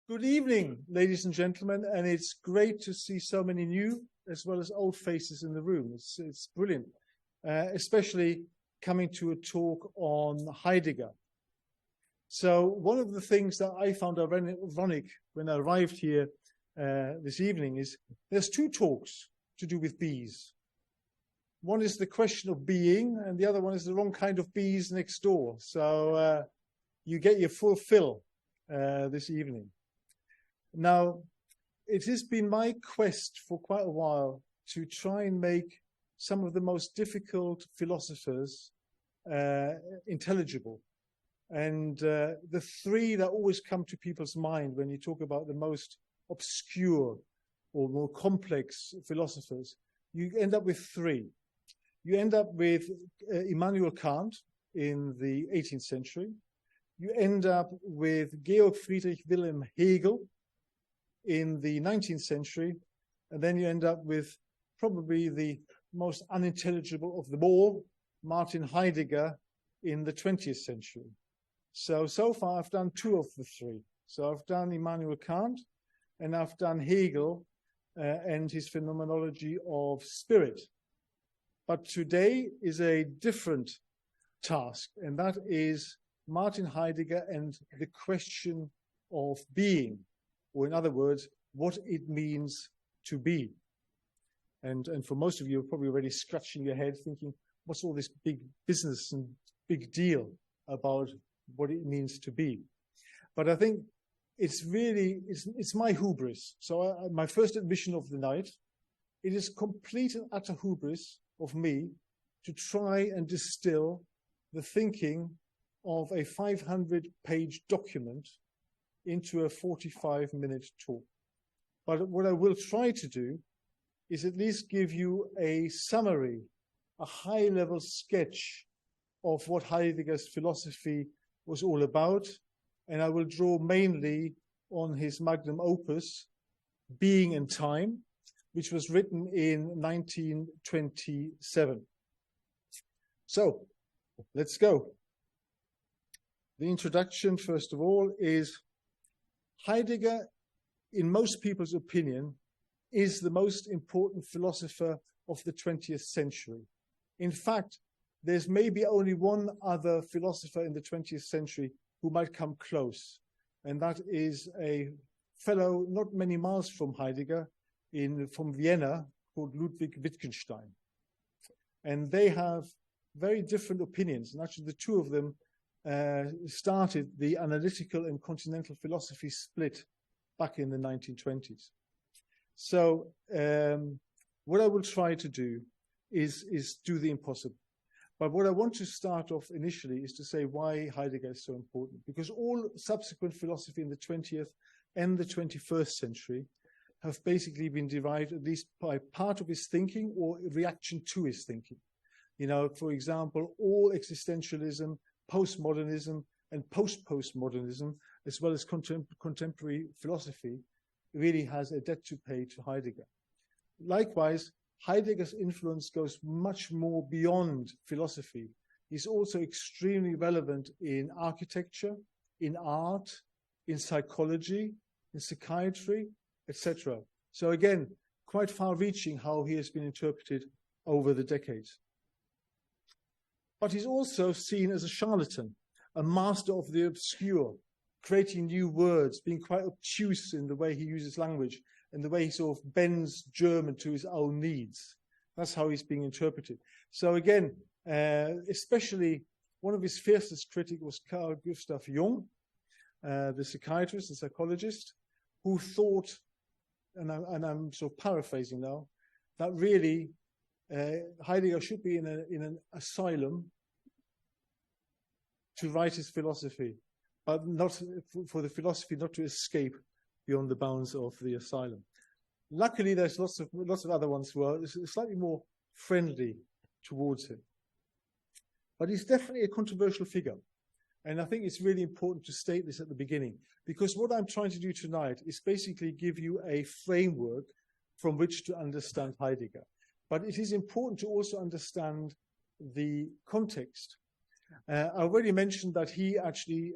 Good evening, ladies and gentlemen, and it's great to see so many new as well as old faces in the room. It's brilliant, especially coming to a talk on Heidegger. So one of the things that I found ironic when I arrived here this evening is there's two talks to do with bees. One is the question of being, and the other one is the wrong kind of bees next door. So you get your full fill this evening. Now, it has been my quest for quite a while to try and make some of the most difficult philosophers intelligible. And the three that always come to people's mind when you talk about the most obscure or more complex philosophers, you end up with three. You end up with Immanuel Kant in the 18th century. You end up with Georg Friedrich Wilhelm Hegel in the 19th century, and then you end up with probably the most unintelligible of them all, Martin Heidegger, in the 20th century. So far I've done two of the three. So I've done Immanuel Kant, and I've done Hegel and his phenomenology of spirit. But today is a different task, and that is Martin Heidegger and the question of being. Or in other words, what it means to be. And for most of you, you're probably already scratching your head thinking, what's all this big business and big deal about what it means to be? But I think it's really, it's my hubris. So my first admission of the night, it is complete and utter hubris of me to try and distill the thinking of a 500-page document into a 45-minute talk. But what I will try to do is at least give you a summary, a high-level sketch of what Heidegger's philosophy was all about, and I will draw mainly on his magnum opus, Being and Time, which was written in 1927. So, let's go. The introduction, first of all, is Heidegger, in most people's opinion, is the most important philosopher of the 20th century. In fact, there's maybe only one other philosopher in the 20th century who might come close, and that is a fellow not many miles from Heidegger, from Vienna, called Ludwig Wittgenstein. And they have very different opinions, and actually the two of them started the analytical and continental philosophy split back in the 1920s. So what I will try to do is do the impossible. But what I want to start off initially is to say why Heidegger is so important, because all subsequent philosophy in the 20th and the 21st century have basically been derived at least by part of his thinking or a reaction to his thinking. You know, for example, all existentialism, postmodernism, and post-postmodernism, as well as contemporary philosophy, really has a debt to pay to Heidegger. Likewise, Heidegger's influence goes much more beyond philosophy. He's also extremely relevant in architecture, in art, in psychology, in psychiatry, etc. So again, quite far-reaching how he has been interpreted over the decades. But he's also seen as a charlatan, a master of the obscure, creating new words, being quite obtuse in the way he uses language and the way he sort of bends German to his own needs. That's how he's being interpreted. So again, especially one of his fiercest critics was Carl Gustav Jung, the psychiatrist and psychologist, who thought, and I'm sort of paraphrasing now, that really Heidegger should be in an asylum to write his philosophy, but not for the philosophy not to escape beyond the bounds of the asylum. Luckily, there's lots of other ones who are slightly more friendly towards him. But he's definitely a controversial figure. And I think it's really important to state this at the beginning, because what I'm trying to do tonight is basically give you a framework from which to understand Heidegger. But it is important to also understand the context. I already mentioned that he actually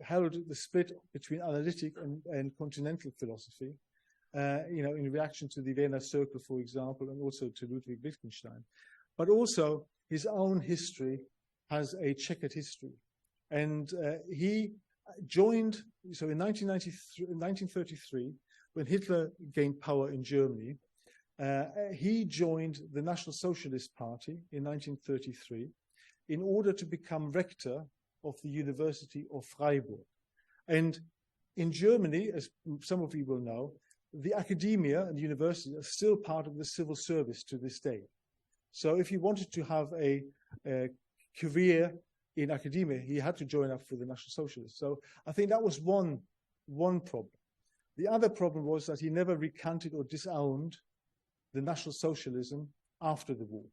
held the split between analytic and continental philosophy, in reaction to the Vienna Circle, for example, and also to Ludwig Wittgenstein. But also his own history has a checkered history. And he joined, so in 1933, when Hitler gained power in Germany, he joined the National Socialist Party in 1933 in order to become rector of the University of Freiburg. And in Germany, as some of you will know, the academia and the university are still part of the civil service to this day. So if he wanted to have a career in academia, he had to join up for the National Socialists. So I think that was one problem. The other problem was that he never recanted or disowned the National Socialism after the war,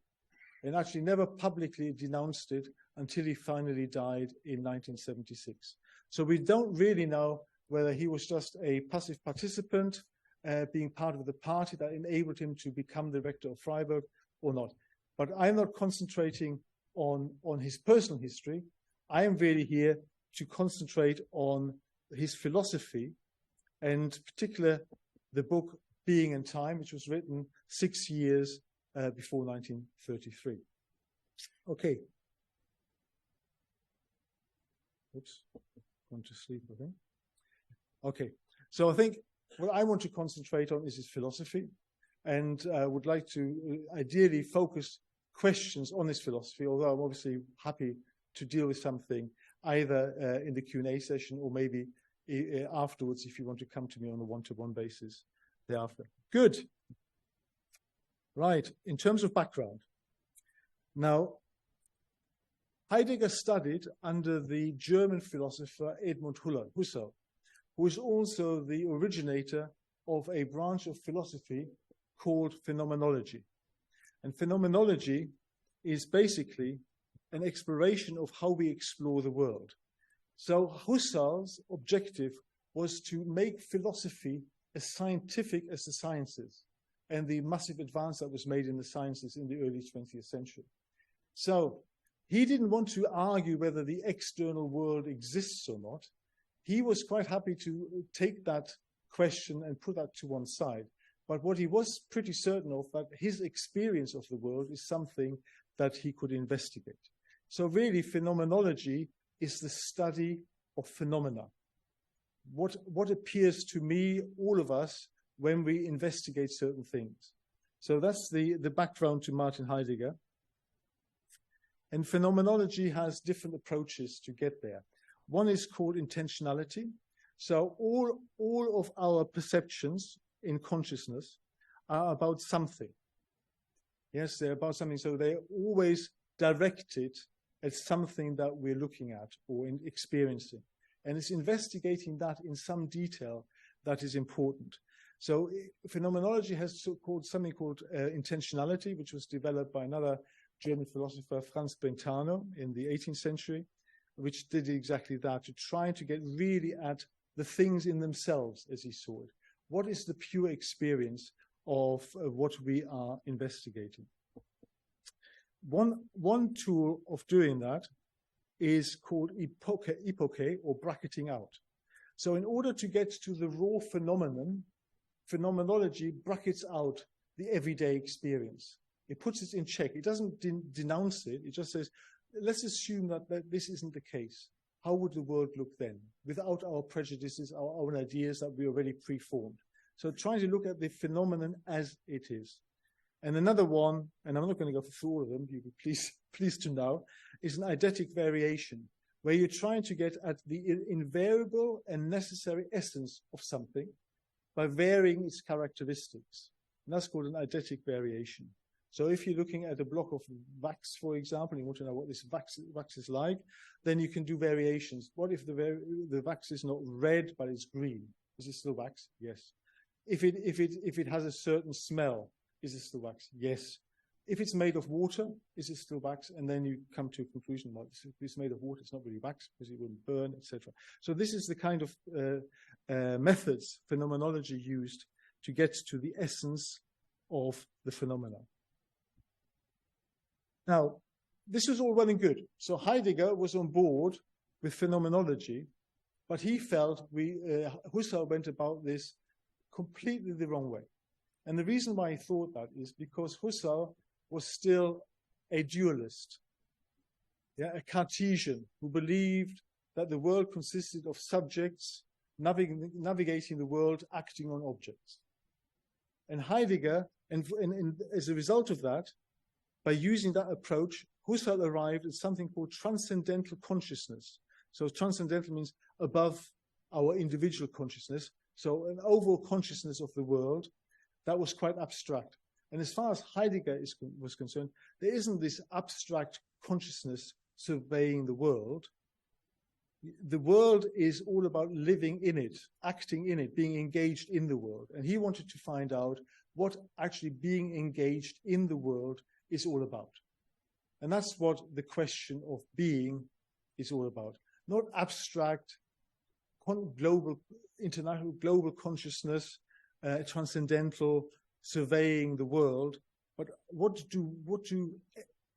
and actually never publicly denounced it until he finally died in 1976. So we don't really know whether he was just a passive participant, being part of the party that enabled him to become the rector of Freiburg or not. But I'm not concentrating on his personal history. I am really here to concentrate on his philosophy, and particularly the book Being and Time, which was written 6 years before 1933. Okay. Oops, gone to sleep, I think. Okay, so I think what I want to concentrate on is his philosophy, and would like to ideally focus questions on his philosophy, although I'm obviously happy to deal with something either in the Q&A session or maybe afterwards if you want to come to me on a one-to-one basis thereafter. Good. Right, in terms of background. Now, Heidegger studied under the German philosopher Edmund Husserl, who is also the originator of a branch of philosophy called phenomenology. And phenomenology is basically an exploration of how we explore the world. So Husserl's objective was to make philosophy as scientific as the sciences, and the massive advance that was made in the sciences in the early 20th century. So he didn't want to argue whether the external world exists or not. He was quite happy to take that question and put that to one side. But what he was pretty certain of, that his experience of the world is something that he could investigate. So really, phenomenology is the study of phenomena. What appears to me, all of us, when we investigate certain things. So that's the background to Martin Heidegger. And phenomenology has different approaches to get there. One is called intentionality. So all of our perceptions in consciousness are about something. Yes, they're about something. So they're always directed at something that we're looking at or experiencing. And it's investigating that in some detail that is important. So phenomenology has something called intentionality, which was developed by another German philosopher, Franz Brentano, in the 18th century, which did exactly that, to try to get really at the things in themselves as he saw it. What is the pure experience of what we are investigating? One tool of doing that is called epoche, or bracketing out. So in order to get to the raw phenomenon, phenomenology brackets out the everyday experience. It puts it in check. It doesn't denounce it. It just says, let's assume that this isn't the case. How would the world look then, without our prejudices, our own ideas that we already preformed? So trying to look at the phenomenon as it is. And another one, and I'm not going to go through all of them, you'll be pleased to know, is an eidetic variation, where you're trying to get at the invariable and necessary essence of something by varying its characteristics. And that's called an eidetic variation. So if you're looking at a block of wax, for example, and you want to know what this wax is like, then you can do variations. What if the wax is not red, but it's green? Is it still wax? Yes. If it has a certain smell, is it still wax? Yes. If it's made of water, is it still wax? And then you come to a conclusion, well, if it's made of water, it's not really wax because it wouldn't burn, etc. So this is the kind of methods, phenomenology used to get to the essence of the phenomena. Now, this was all well and good. So Heidegger was on board with phenomenology, but he felt Husserl went about this completely the wrong way. And the reason why he thought that is because Husserl was still a dualist, a Cartesian, who believed that the world consisted of subjects navigating the world, acting on objects. And Heidegger, and as a result of that, by using that approach, Husserl arrived at something called transcendental consciousness. So transcendental means above our individual consciousness. So an overall consciousness of the world that was quite abstract. And as far as Heidegger was concerned, there isn't this abstract consciousness surveying the world. The world is all about living in it, acting in it, being engaged in the world. And he wanted to find out what actually being engaged in the world is all about. And that's what the question of being is all about. Not abstract, international global consciousness, transcendental, surveying the world, but what do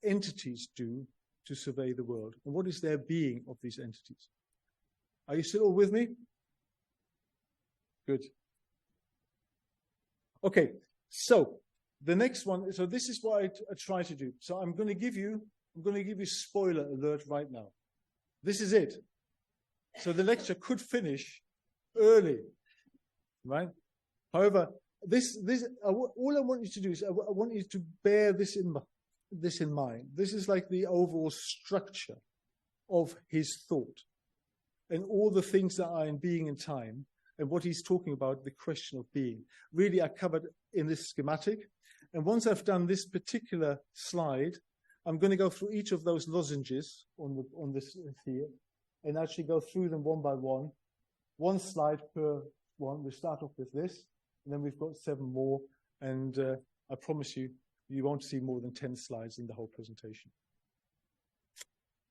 entities do to survey the world? And what is their being of these entities? Are you still all with me? Good. Okay, so the next one, so this is what I try to do. So I'm going to give you spoiler alert right now. This is it. So the lecture could finish early, right? However, all I want you to do is I want you to bear this in mind. This is like the overall structure of his thought and all the things that are in being and time and what he's talking about, the question of being. Really, I covered in this schematic. And once I've done this particular slide, I'm going to go through each of those lozenges on this here and actually go through them one by one. One slide per one. We start off with this, and then we've got 7 more. And I promise you, you won't see more than 10 slides in the whole presentation.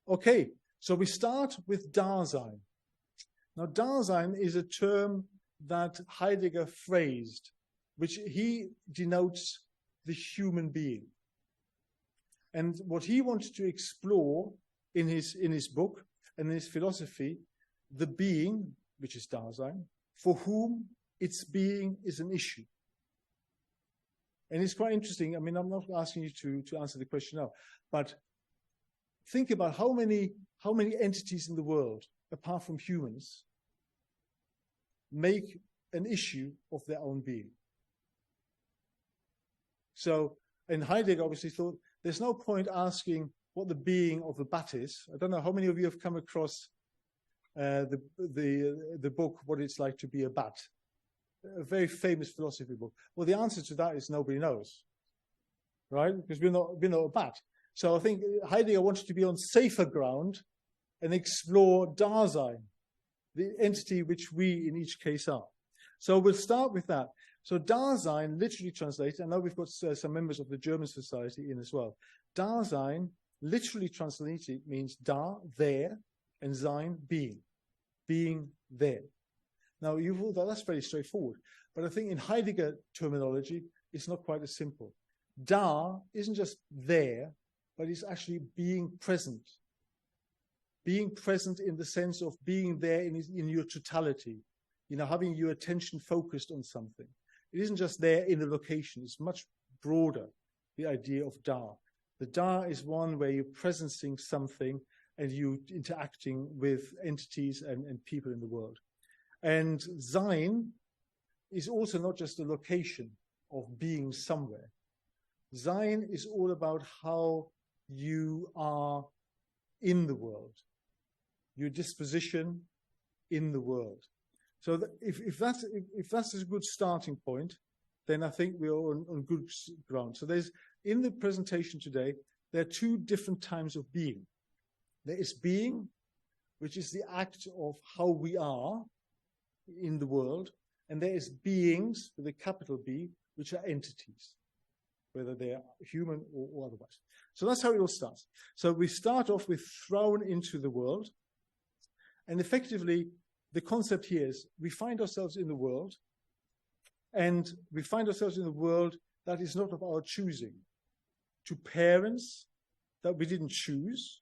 Okay, so we start with Dasein. Now, Dasein is a term that Heidegger phrased, which he denotes the human being. And what he wanted to explore in his book and in his philosophy, the being, which is Dasein, for whom its being is an issue. And it's quite interesting. I mean, I'm not asking you to answer the question now, but think about how many entities in the world, apart from humans, make an issue of their own being. So, and Heidegger obviously thought there's no point asking what the being of a bat is. I don't know how many of you have come across the book, What It's Like to Be a Bat, a very famous philosophy book. Well, the answer to that is nobody knows, right? Because we're not a bat. So I think Heidegger wanted to be on safer ground and explore Dasein, the entity which we in each case are. So we'll start with that. So Dasein, literally translated, I know we've got some members of the German Society in as well. Dasein, literally translated, means da, there, and sein, being there. Now, you thought that's very straightforward. But I think in Heidegger terminology, it's not quite as simple. Da isn't just there, but it's actually being present. Being present in the sense of being there in your totality, having your attention focused on something. It isn't just there in a location. It's much broader, the idea of da. The da is one where you're presencing something and you interacting with entities and people in the world. And sein is also not just a location of being somewhere. Sein is all about how you are in the world, your disposition in the world. So if that's a good starting point, then I think we're on good ground. So in the presentation today, there are 2 different types of being. There is being, which is the act of how we are in the world, and there is beings with a capital B, which are entities, whether they are human or otherwise. So that's how it all starts. So we start off with thrown into the world, and effectively the concept here is we find ourselves in the world, and we find ourselves in a world that is not of our choosing. To parents, that we didn't choose,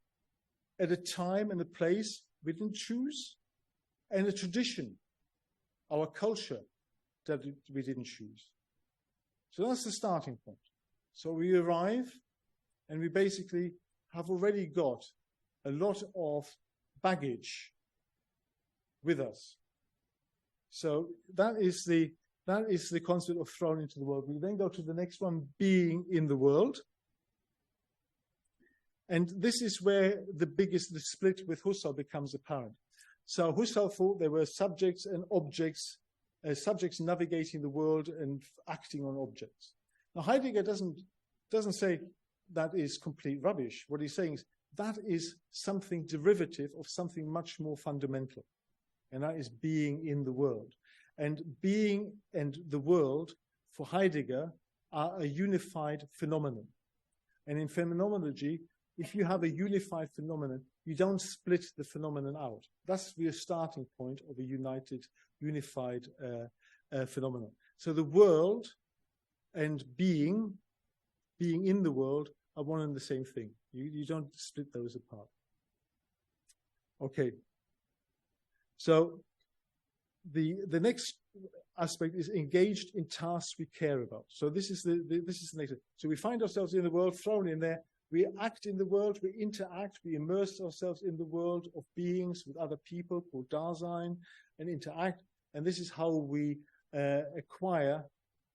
at a time and a place we didn't choose, and a tradition, our culture, that we didn't choose. So that's the starting point. So we arrive, and we basically have already got a lot of baggage with us. So that is the concept of thrown into the world. We then go to the next one, being in the world. And this is where the split with Husserl becomes apparent. So Husserl thought there were subjects and objects, subjects navigating the world and acting on objects. Now Heidegger doesn't say that is complete rubbish. What he's saying is that is something derivative of something much more fundamental, and that is being in the world. And being and the world, for Heidegger, are a unified phenomenon. And in phenomenology, if you have a unified phenomenon, you don't split the phenomenon out. That's the starting point of a unified phenomenon. So the world and being in the world are one and the same thing. You don't split those apart. Okay. So the next aspect is engaged in tasks we care about. So this is the next. So we find ourselves in the world, thrown in there. We act in the world, we interact, we immerse ourselves in the world of beings with other people called Dasein and interact. And this is how we acquire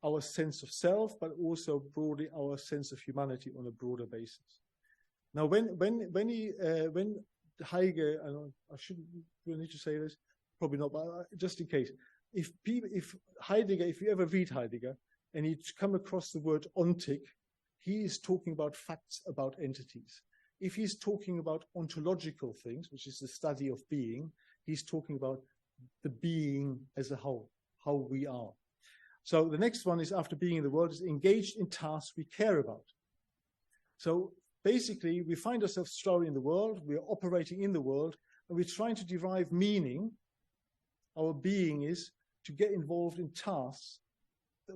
our sense of self, but also broadly our sense of humanity on a broader basis. Now, when Heidegger, and I shouldn't really need to say this, probably not, but just in case, if you ever read Heidegger and you come across the word ontic, he is talking about facts about entities. If he's talking about ontological things, which is the study of being, he's talking about the being as a whole, how we are. So the next one is, after being in the world, is engaged in tasks we care about. So basically, we find ourselves strolling in the world, we're operating in the world, and we're trying to derive meaning. Our being is to get involved in tasks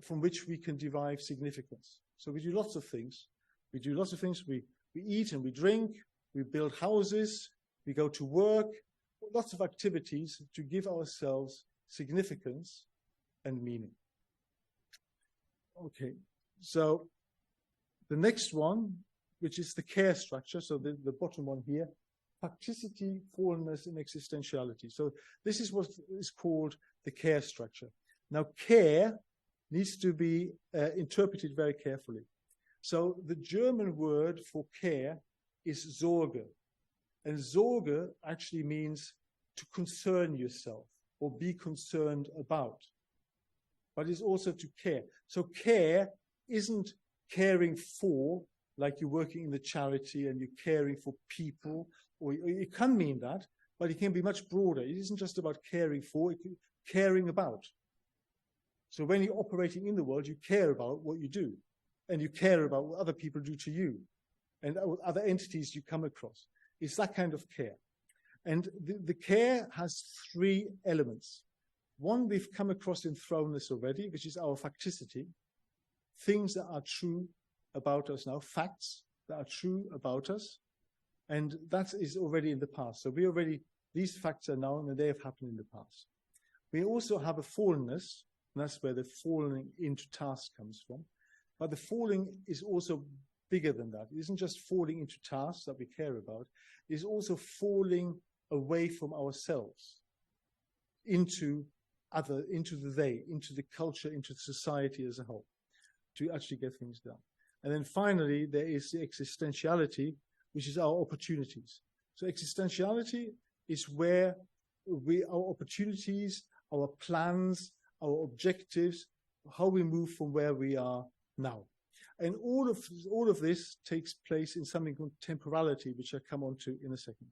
from which we can derive significance. So we do lots of things. We eat and we drink, we build houses, we go to work, lots of activities to give ourselves significance and meaning. Okay, so the next one, which is the care structure, so the bottom one here, facticity, fallenness, and existentiality. So this is what is called the care structure. Now, care needs to be interpreted very carefully. So the German word for care is Sorge. And Sorge actually means to concern yourself or be concerned about. But it's also to care. So care isn't caring for, like you're working in the charity and you're caring for people, or it can mean that, but it can be much broader. It isn't just about caring for, it's caring about. So when you're operating in the world, you care about what you do, and you care about what other people do to you, and other entities you come across. It's that kind of care. And the care has three elements. One we've come across in thrownness already, which is our facticity, things that are true about us now, facts that are true about us, and that is already in the past. So these facts are known and they have happened in the past. We also have a fallenness, and that's where the falling into task comes from. But the falling is also bigger than that. It isn't just falling into tasks that we care about. It's also falling away from ourselves into the they, into the culture, into society as a whole, to actually get things done. And then finally, there is the existentiality, which is our opportunities. So existentiality is where our opportunities, our plans, our objectives, how we move from where we are now. And all of this takes place in something called temporality, which I'll come on to in a second.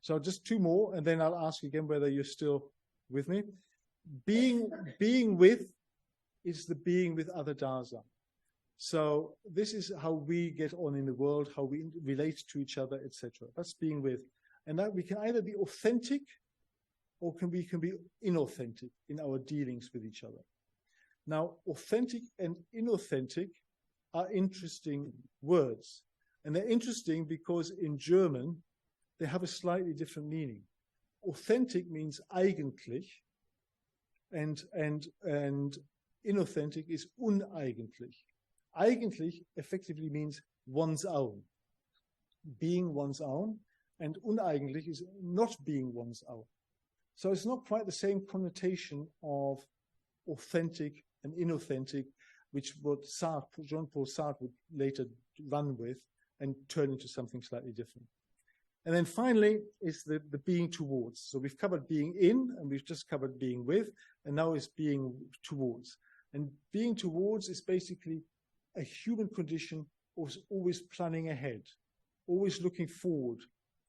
So just two more, and then I'll ask again whether you're still with me. Being with is the being with other Dasein. So this is how we get on in the world, how we relate to each other, etc. That's being with. And that we can either be authentic or we can be inauthentic in our dealings with each other. Now, authentic and inauthentic are interesting words. And they're interesting because in German, they have a slightly different meaning. Authentic means eigentlich, and inauthentic is uneigentlich. Eigentlich effectively means one's own, being one's own, and uneigentlich is not being one's own. So it's not quite the same connotation of authentic and inauthentic, which what Jean-Paul Sartre would later run with and turn into something slightly different. And then finally is the being towards. So we've covered being in, and we've just covered being with, and now is being towards. And being towards is basically a human condition of always planning ahead, always looking forward,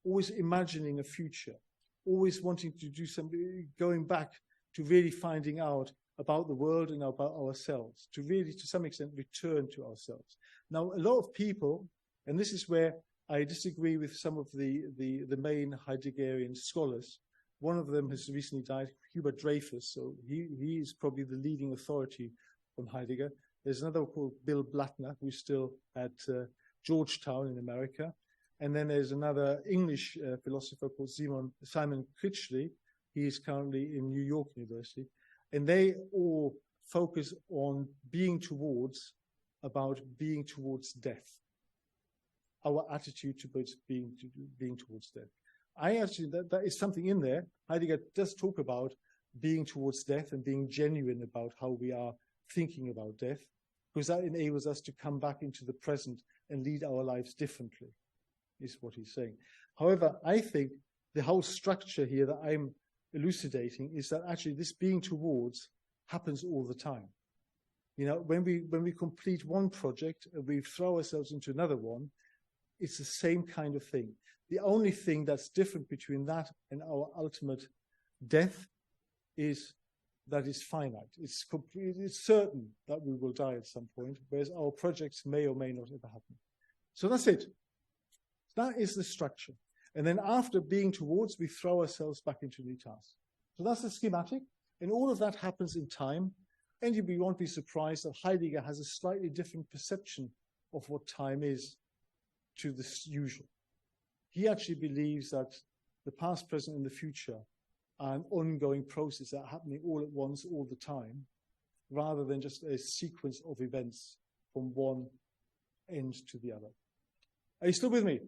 always imagining a future, always wanting to do something, going back to really finding out about the world and about ourselves, to really, to some extent, return to ourselves. Now, a lot of people, and this is where I disagree with some of the main Heideggerian scholars. One of them has recently died, Hubert Dreyfus, so he is probably the leading authority on Heidegger. There's another called Bill Blattner, who's still at Georgetown in America. And then there's another English philosopher called Simon Critchley. He is currently in New York University. And they all focus on being towards, about being towards death. Our attitude towards being towards death. I actually, that is something in there. Heidegger does talk about being towards death and being genuine about how we are thinking about death, because that enables us to come back into the present and lead our lives differently, is what he's saying. However, I think the whole structure here that I'm elucidating is that actually this being towards happens all the time. You know, when we complete one project and we throw ourselves into another one, it's the same kind of thing. The only thing that's different between that and our ultimate death is that it's finite. It's certain that we will die at some point, whereas our projects may or may not ever happen. So that's it. That is the structure. And then after being towards, we throw ourselves back into new tasks. So that's the schematic. And all of that happens in time. And you won't be surprised that Heidegger has a slightly different perception of what time is to the usual. He actually believes that the past, present, and the future are an ongoing process that are happening all at once, all the time, rather than just a sequence of events from one end to the other. Are you still with me?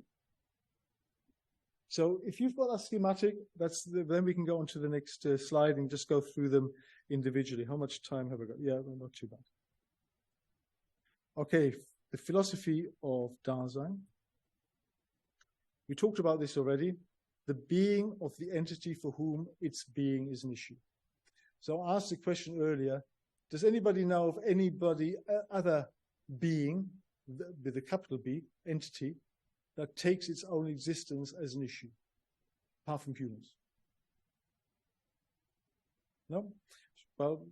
So if you've got that schematic, then we can go on to the next slide and just go through them individually. How much time have I got? Yeah, not too bad. Okay, the philosophy of Dasein. We talked about this already. The being of the entity for whom its being is an issue. So I asked the question earlier, does anybody know of anybody, other being, with a capital B, entity, that takes its own existence as an issue, apart from humans? No? Well,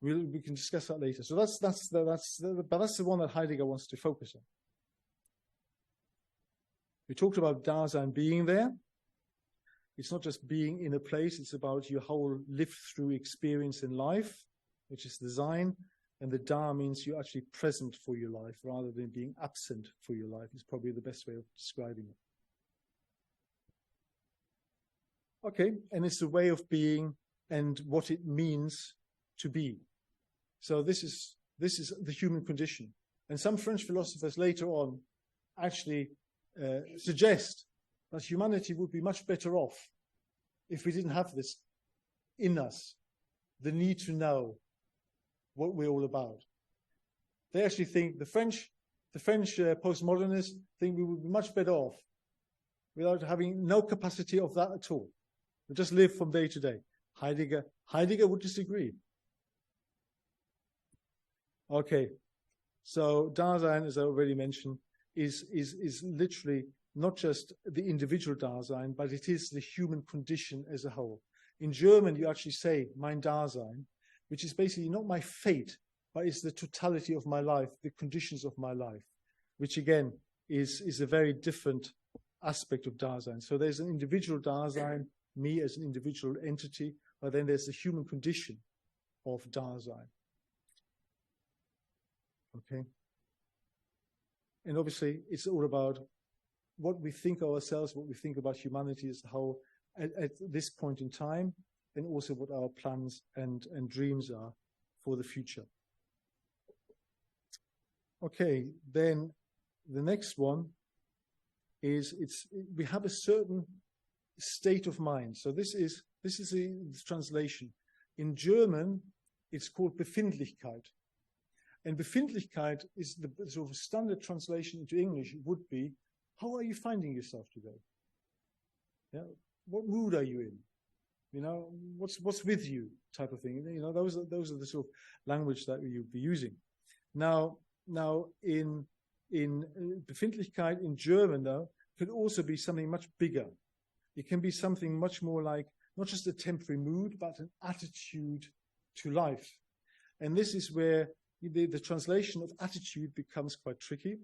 we can discuss that later. So that's the one that Heidegger wants to focus on. We talked about Dasein being there. It's not just being in a place, it's about your whole lived-through experience in life, which is the Sein. And the Da means you're actually present for your life rather than being absent for your life. Is probably the best way of describing it. Okay, and it's the way of being and what it means to be. So this is the human condition. And some French philosophers later on actually suggest that humanity would be much better off if we didn't have this in us, the need to know what we're all about. They actually think the French postmodernists think we would be much better off without having no capacity of that at all. We just live from day to day. Heidegger would disagree. Okay, so Dasein, as I already mentioned, is literally not just the individual Dasein, but it is the human condition as a whole. In German, you actually say mein Dasein, which is basically not my fate, but it's the totality of my life, the conditions of my life, which again is a very different aspect of Dasein. So there's an individual Dasein, me as an individual entity, but then there's the human condition of Dasein. Okay. And obviously, it's all about what we think of ourselves, what we think about humanity as how at this point in time, and also what our plans and dreams are for the future. Okay, then the next one is we have a certain state of mind. So this is the translation. In German, it's called Befindlichkeit. And Befindlichkeit is the sort of standard translation into English would be, how are you finding yourself today? Yeah, what mood are you in? You know, what's with you type of thing. You know, those are the sort of language that you'd be using. Now in Befindlichkeit in German, though, could also be something much bigger. It can be something much more like not just a temporary mood, but an attitude to life. And this is where the translation of attitude becomes quite tricky,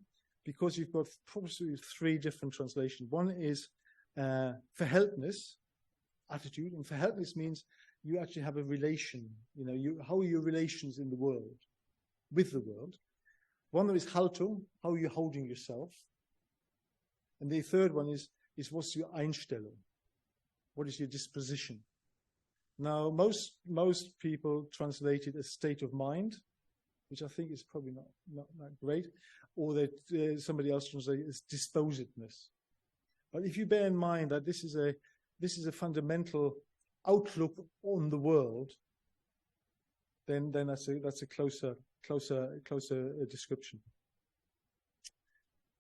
because you've got probably three different translations. One is Verhältnis, attitude, and Verhältnis means you actually have a relation. You know, how are your relations in the world, with the world? One is Haltung, how are you holding yourself? And the third one is what's your Einstellung? What is your disposition? Now, most people translate it as state of mind, which I think is probably not great, or that somebody else translates it as disposedness. But if you bear in mind that this is a fundamental outlook on the world, then that's a closer description.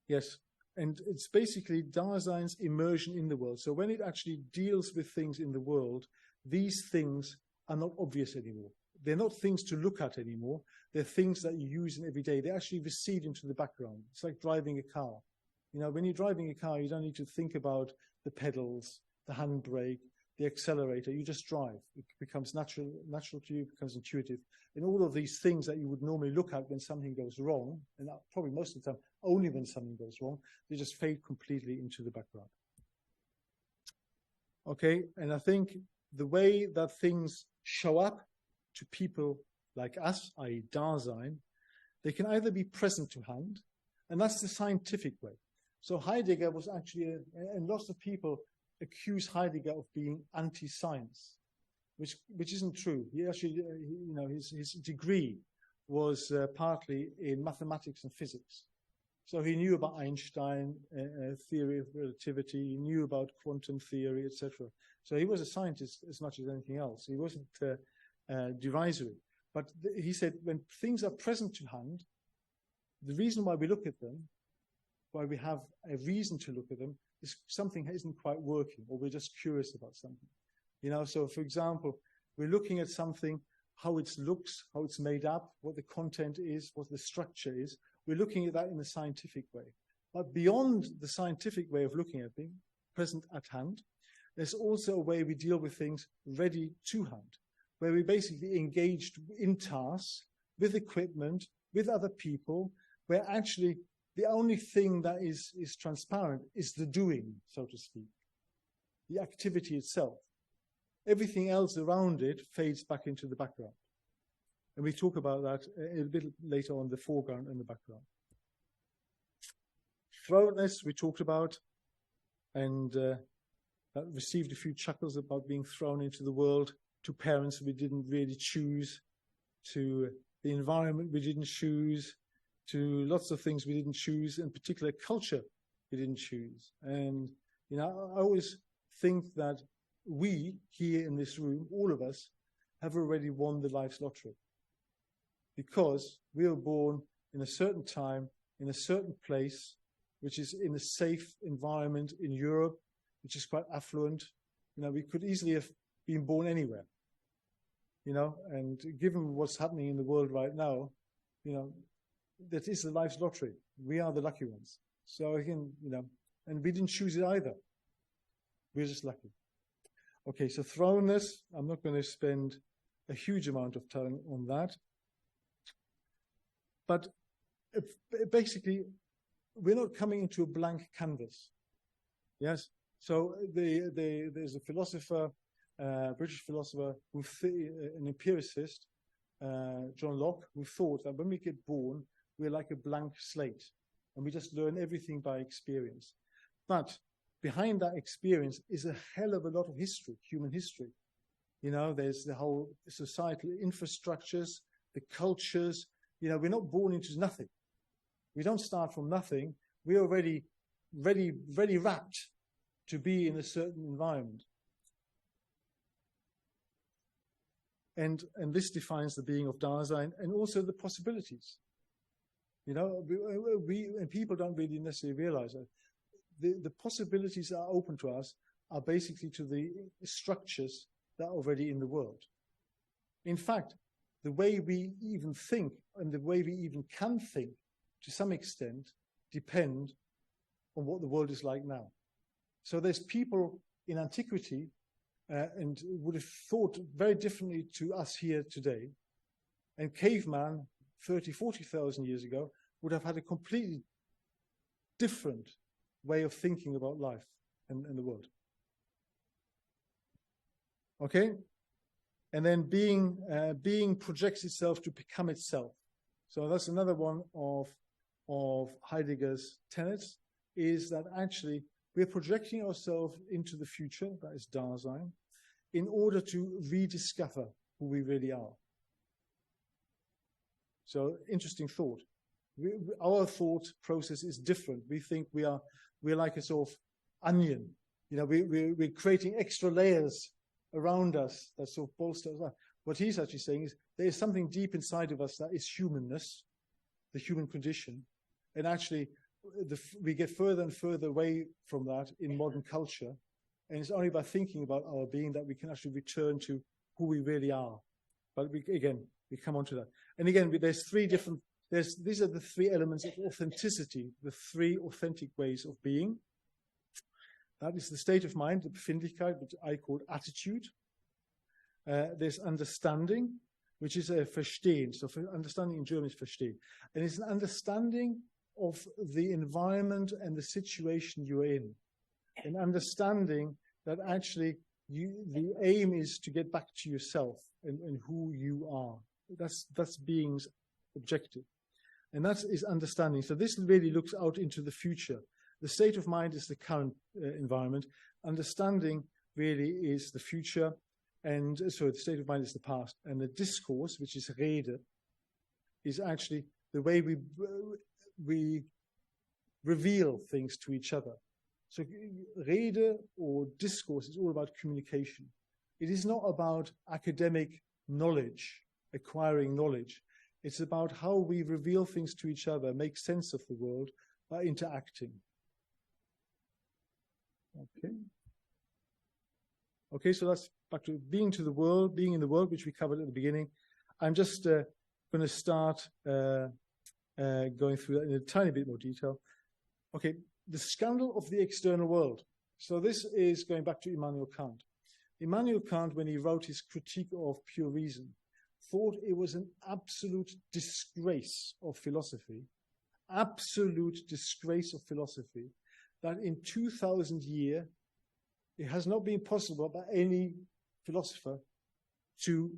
Yes, and it's basically Dasein's immersion in the world. So when it actually deals with things in the world, these things are not obvious anymore. They're not things to look at anymore. They're things that you use in every day. They actually recede into the background. It's like driving a car. You know, when you're driving a car, you don't need to think about the pedals, the handbrake, the accelerator. You just drive. It becomes natural to you, it becomes intuitive. And all of these things that you would normally look at when something goes wrong, and probably most of the time only when something goes wrong, they just fade completely into the background. Okay, and I think the way that things show up to people like us, i.e. Dasein, they can either be present to hand, and that's the scientific way. So Heidegger was actually, and lots of people accuse Heidegger of being anti-science, which isn't true. He actually, his degree was partly in mathematics and physics. So he knew about Einstein, theory of relativity, he knew about quantum theory, etc. So he was a scientist as much as anything else. He wasn't derisory. But he said when things are present to hand, the reason why we look at them, why we have a reason to look at them, is something isn't quite working, or we're just curious about something. You know, so for example, we're looking at something, how it looks, how it's made up, what the content is, what the structure is. We're looking at that in a scientific way. But beyond the scientific way of looking at things, present at hand, there's also a way we deal with things ready to hand, where we basically engaged in tasks, with equipment, with other people, where actually the only thing that is transparent is the doing, so to speak, the activity itself. Everything else around it fades back into the background. And we talk about that a bit later on, the foreground and the background. Thrownness we talked about, and that received a few chuckles about being thrown into the world, to parents we didn't really choose, to the environment we didn't choose, to lots of things we didn't choose, in particular culture we didn't choose. And, you know, I always think that we here in this room, all of us, have already won the life's lottery, because we were born in a certain time, in a certain place, which is in a safe environment in Europe, which is quite affluent. You know, we could easily have been born anywhere, you know, and given what's happening in the world right now, you know, that is the life's lottery. We are the lucky ones. So again, you know, and we didn't choose it either. We're just lucky. Okay, so thrownness, I'm not going to spend a huge amount of time on that. But basically, we're not coming into a blank canvas. Yes? So there's a philosopher, British philosopher, an empiricist, John Locke, who thought that when we get born, we're like a blank slate. and we just learn everything by experience. But behind that experience is a hell of a lot of history, human history. You know, there's the whole societal infrastructures, the cultures. You know, we're not born into nothing. We don't start from nothing. We're already ready wrapped to be in a certain environment. And this defines the being of Dasein and also the possibilities. You know, and people don't really necessarily realize that. The possibilities that are open to us are basically to the structures that are already in the world. In fact, the way we even think and the way we even can think, to some extent, depend on what the world is like now. So there's people in antiquity and would have thought very differently to us here today. And caveman 30, 40,000 years ago would have had a completely different way of thinking about life and the world. Okay? And then being projects itself to become itself. So that's another one of Heidegger's tenets, is that actually we're projecting ourselves into the future, that is Dasein, in order to rediscover who we really are. So, interesting thought. Our thought process is different. We think we're like a sort of onion. You know, we're creating extra layers around us that sort of bolster us up. What he's actually saying is there is something deep inside of us that is humanness, the human condition, and actually we get further and further away from that in modern culture, and it's only by thinking about our being that we can actually return to who we really are. But we come on to that. And again, these are the three elements of authenticity, the three authentic ways of being. That is the state of mind, the Befindlichkeit, which I call attitude. There's understanding, which is a Verstehen. So understanding in German is Verstehen. And it's an understanding of the environment and the situation you're in. An understanding that actually the aim is to get back to yourself and who you are. That's being's objective. And that is understanding. So this really looks out into the future. The state of mind is the current environment. Understanding really is the future. And so the state of mind is the past. And the discourse, which is Rede, is actually the way we reveal things to each other. So Rede or discourse is all about communication. It is not about academic knowledge, acquiring knowledge. It's about how we reveal things to each other, make sense of the world by interacting. Okay, so that's back to being in the world, which we covered at the beginning. I'm just going to start going through that in a tiny bit more detail. Okay, the scandal of the external world. So this is going back to Immanuel Kant. Immanuel Kant, when he wrote his Critique of Pure Reason, thought it was an absolute disgrace of philosophy, that in 2000 years, it has not been possible by any philosopher to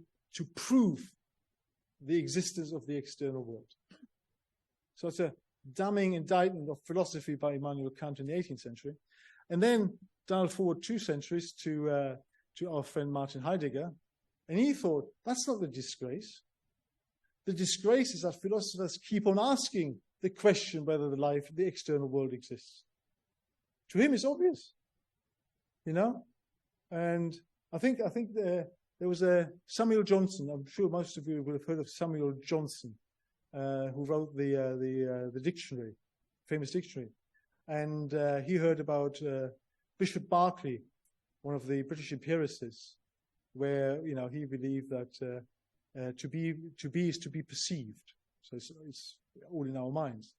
prove the existence of the external world. So it's a damning indictment of philosophy by Immanuel Kant in the 18th century. And then dial forward 2 centuries to our friend Martin Heidegger, and he thought, that's not the disgrace. The disgrace is that philosophers keep on asking the question whether the external world exists. To him, it's obvious, you know. And I think there was a Samuel Johnson. I'm sure most of you will have heard of Samuel Johnson, who wrote the dictionary, famous dictionary. And he heard about Bishop Berkeley, one of the British empiricists, where he believed that to be is to be perceived. So it's all in our minds.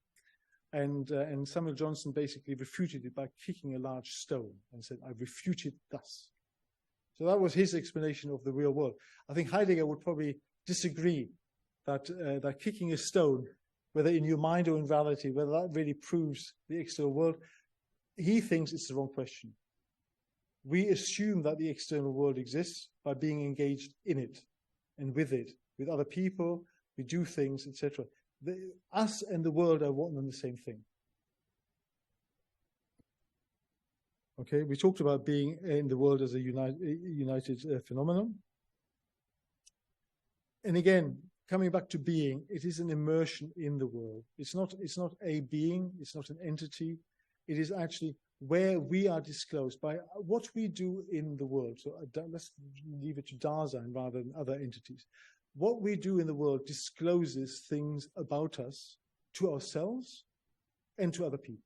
And Samuel Johnson basically refuted it by kicking a large stone and said, I refute it thus. So that was his explanation of the real world. I think Heidegger would probably disagree that kicking a stone, whether in your mind or in reality, whether that really proves the external world, he thinks it's the wrong question. We assume that the external world exists by being engaged in it and with other people. We do things, etc. Us and the world are one and the same thing. Okay, we talked about being in the world as a united phenomenon. And again, coming back to being, it is an immersion in the world. It's not a being, it's not an entity. It is actually where we are disclosed by what we do in the world. So let's leave it to Dasein rather than other entities. What we do in the world discloses things about us to ourselves and to other people.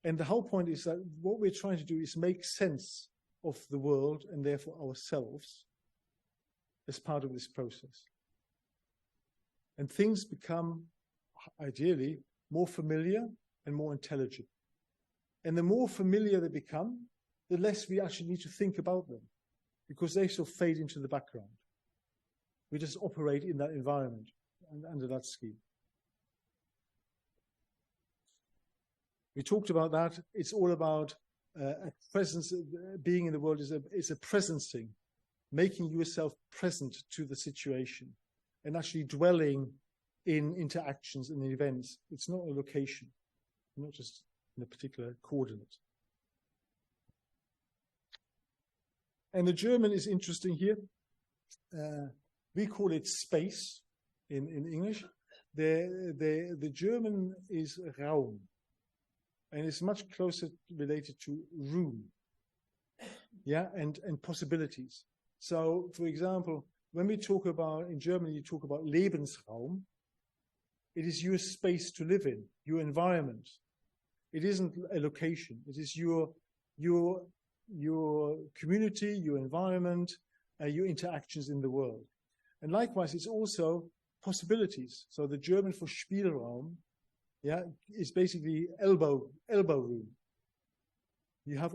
And the whole point is that what we're trying to do is make sense of the world and therefore ourselves as part of this process. And things become, ideally, more familiar and more intelligent. And the more familiar they become, the less we actually need to think about them, because they sort of fade into the background. We just operate in that environment and under that scheme. We talked about that. It's all about a presence. Being in the world is a presencing, making yourself present to the situation and actually dwelling in interactions and events. It's not a location, not just in a particular coordinate. And the German is interesting here. We call it space in English. The German is Raum. And it's much closer related to room, yeah, and possibilities. So, for example, when we talk about, in Germany, you talk about Lebensraum, it is your space to live in, your environment. It isn't a location. It is your community, your environment, your interactions in the world. And likewise, it's also possibilities. So the German for Spielraum, yeah, is basically elbow room. You have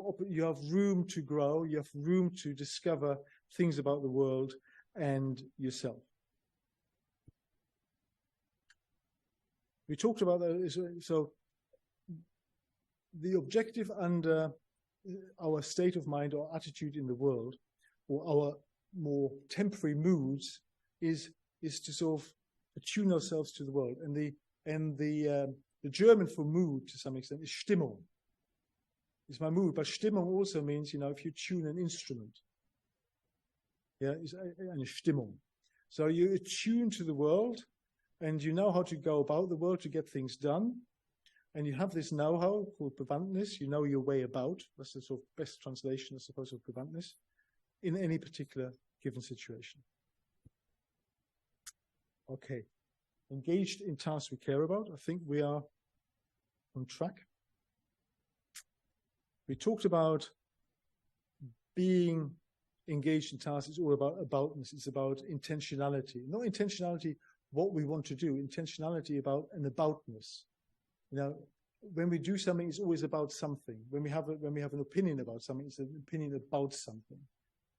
room to grow. You have room to discover things about the world and yourself. We talked about that. So the objective under our state of mind or attitude in the world, or our more temporary moods, is to sort of attune ourselves to the world. And the German for mood, to some extent, is Stimmung. It's my mood, but Stimmung also means, if you tune an instrument. Yeah, it's eine Stimmung. So you attune to the world, and you know how to go about the world to get things done. And you have this know-how called Bewandtnis. You know your way about. That's the sort of best translation, I suppose, of Bewandtnis in any particular given situation. Okay. Engaged in tasks we care about. I think we are on track. We talked about being engaged in tasks. It's all about aboutness. It's about intentionality. Not intentionality what we want to do. Intentionality about an aboutness. When we do something, it's always about something. When we have an opinion about something, it's an opinion about something.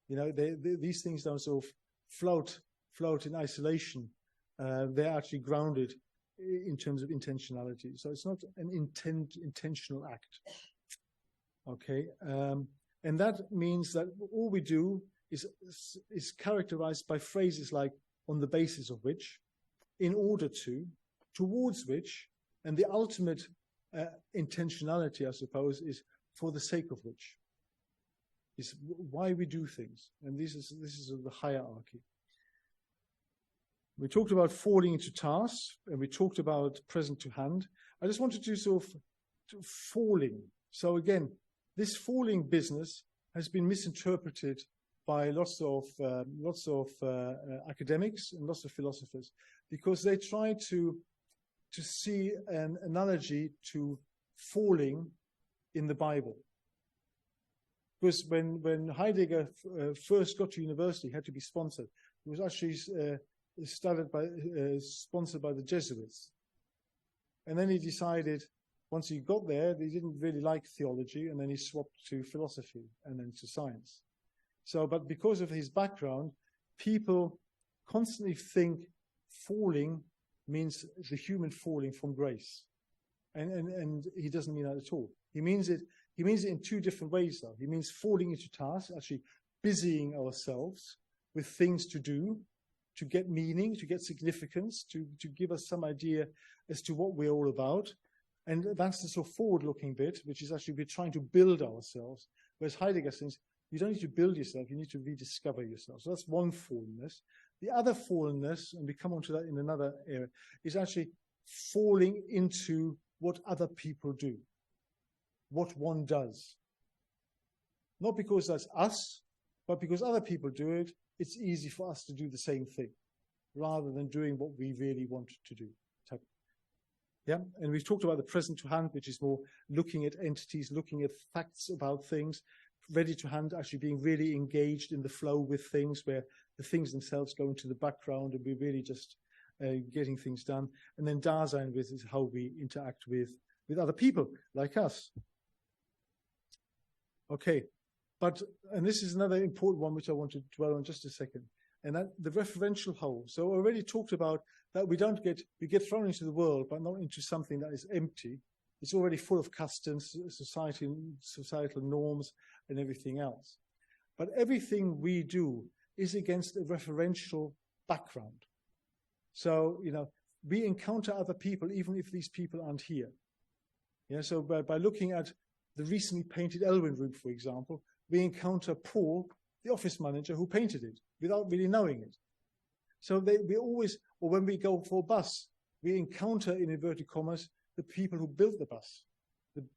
These things don't sort of float in isolation. They're actually grounded in terms of intentionality. So it's not an intentional act. Okay. And that means that all we do is characterized by phrases like on the basis of which, in order to, towards which, and the ultimate intentionality, I suppose, is for the sake of which. Is why we do things. And this is the hierarchy. We talked about falling into tasks, and we talked about present to hand. I just wanted to sort of falling. So again, this falling business has been misinterpreted by lots of academics and lots of philosophers, because they try to see an analogy to falling in the Bible. Because when Heidegger first got to university, he had to be sponsored. He was actually sponsored by the Jesuits. And then he decided, once he got there, he didn't really like theology, and then he swapped to philosophy and then to science. But because of his background, people constantly think falling means the human falling from grace. And he doesn't mean that at all. He means it in two different ways, though. He means falling into tasks, actually busying ourselves with things to do, to get meaning, to get significance, to give us some idea as to what we're all about. And that's the sort of forward-looking bit, which is actually we're trying to build ourselves. Whereas Heidegger says, you don't need to build yourself, you need to rediscover yourself. So that's one fallenness. The other fallenness, and we come on to that in another area, is actually falling into what other people do, what one does. Not because that's us, but because other people do it, it's easy for us to do the same thing, rather than doing what we really want to do. Yeah, and we've talked about the present to hand, which is more looking at entities, looking at facts about things, ready to hand, actually being really engaged in the flow with things, where the things themselves go into the background and we're really just getting things done. And then Dasein with is how we interact with other people like us. Okay, and this is another important one which I want to dwell on just a second. And that the referential whole. So I already talked about that we get thrown into the world, but not into something that is empty. It's already full of customs, societal norms, and everything else. But everything we do is against a referential background. So, we encounter other people, even if these people aren't here. Yeah, so by looking at the recently painted Elwyn room, for example, we encounter Paul, the office manager, who painted it without really knowing it. So we always, or when we go for a bus, we encounter, in inverted commas, the people who built the bus,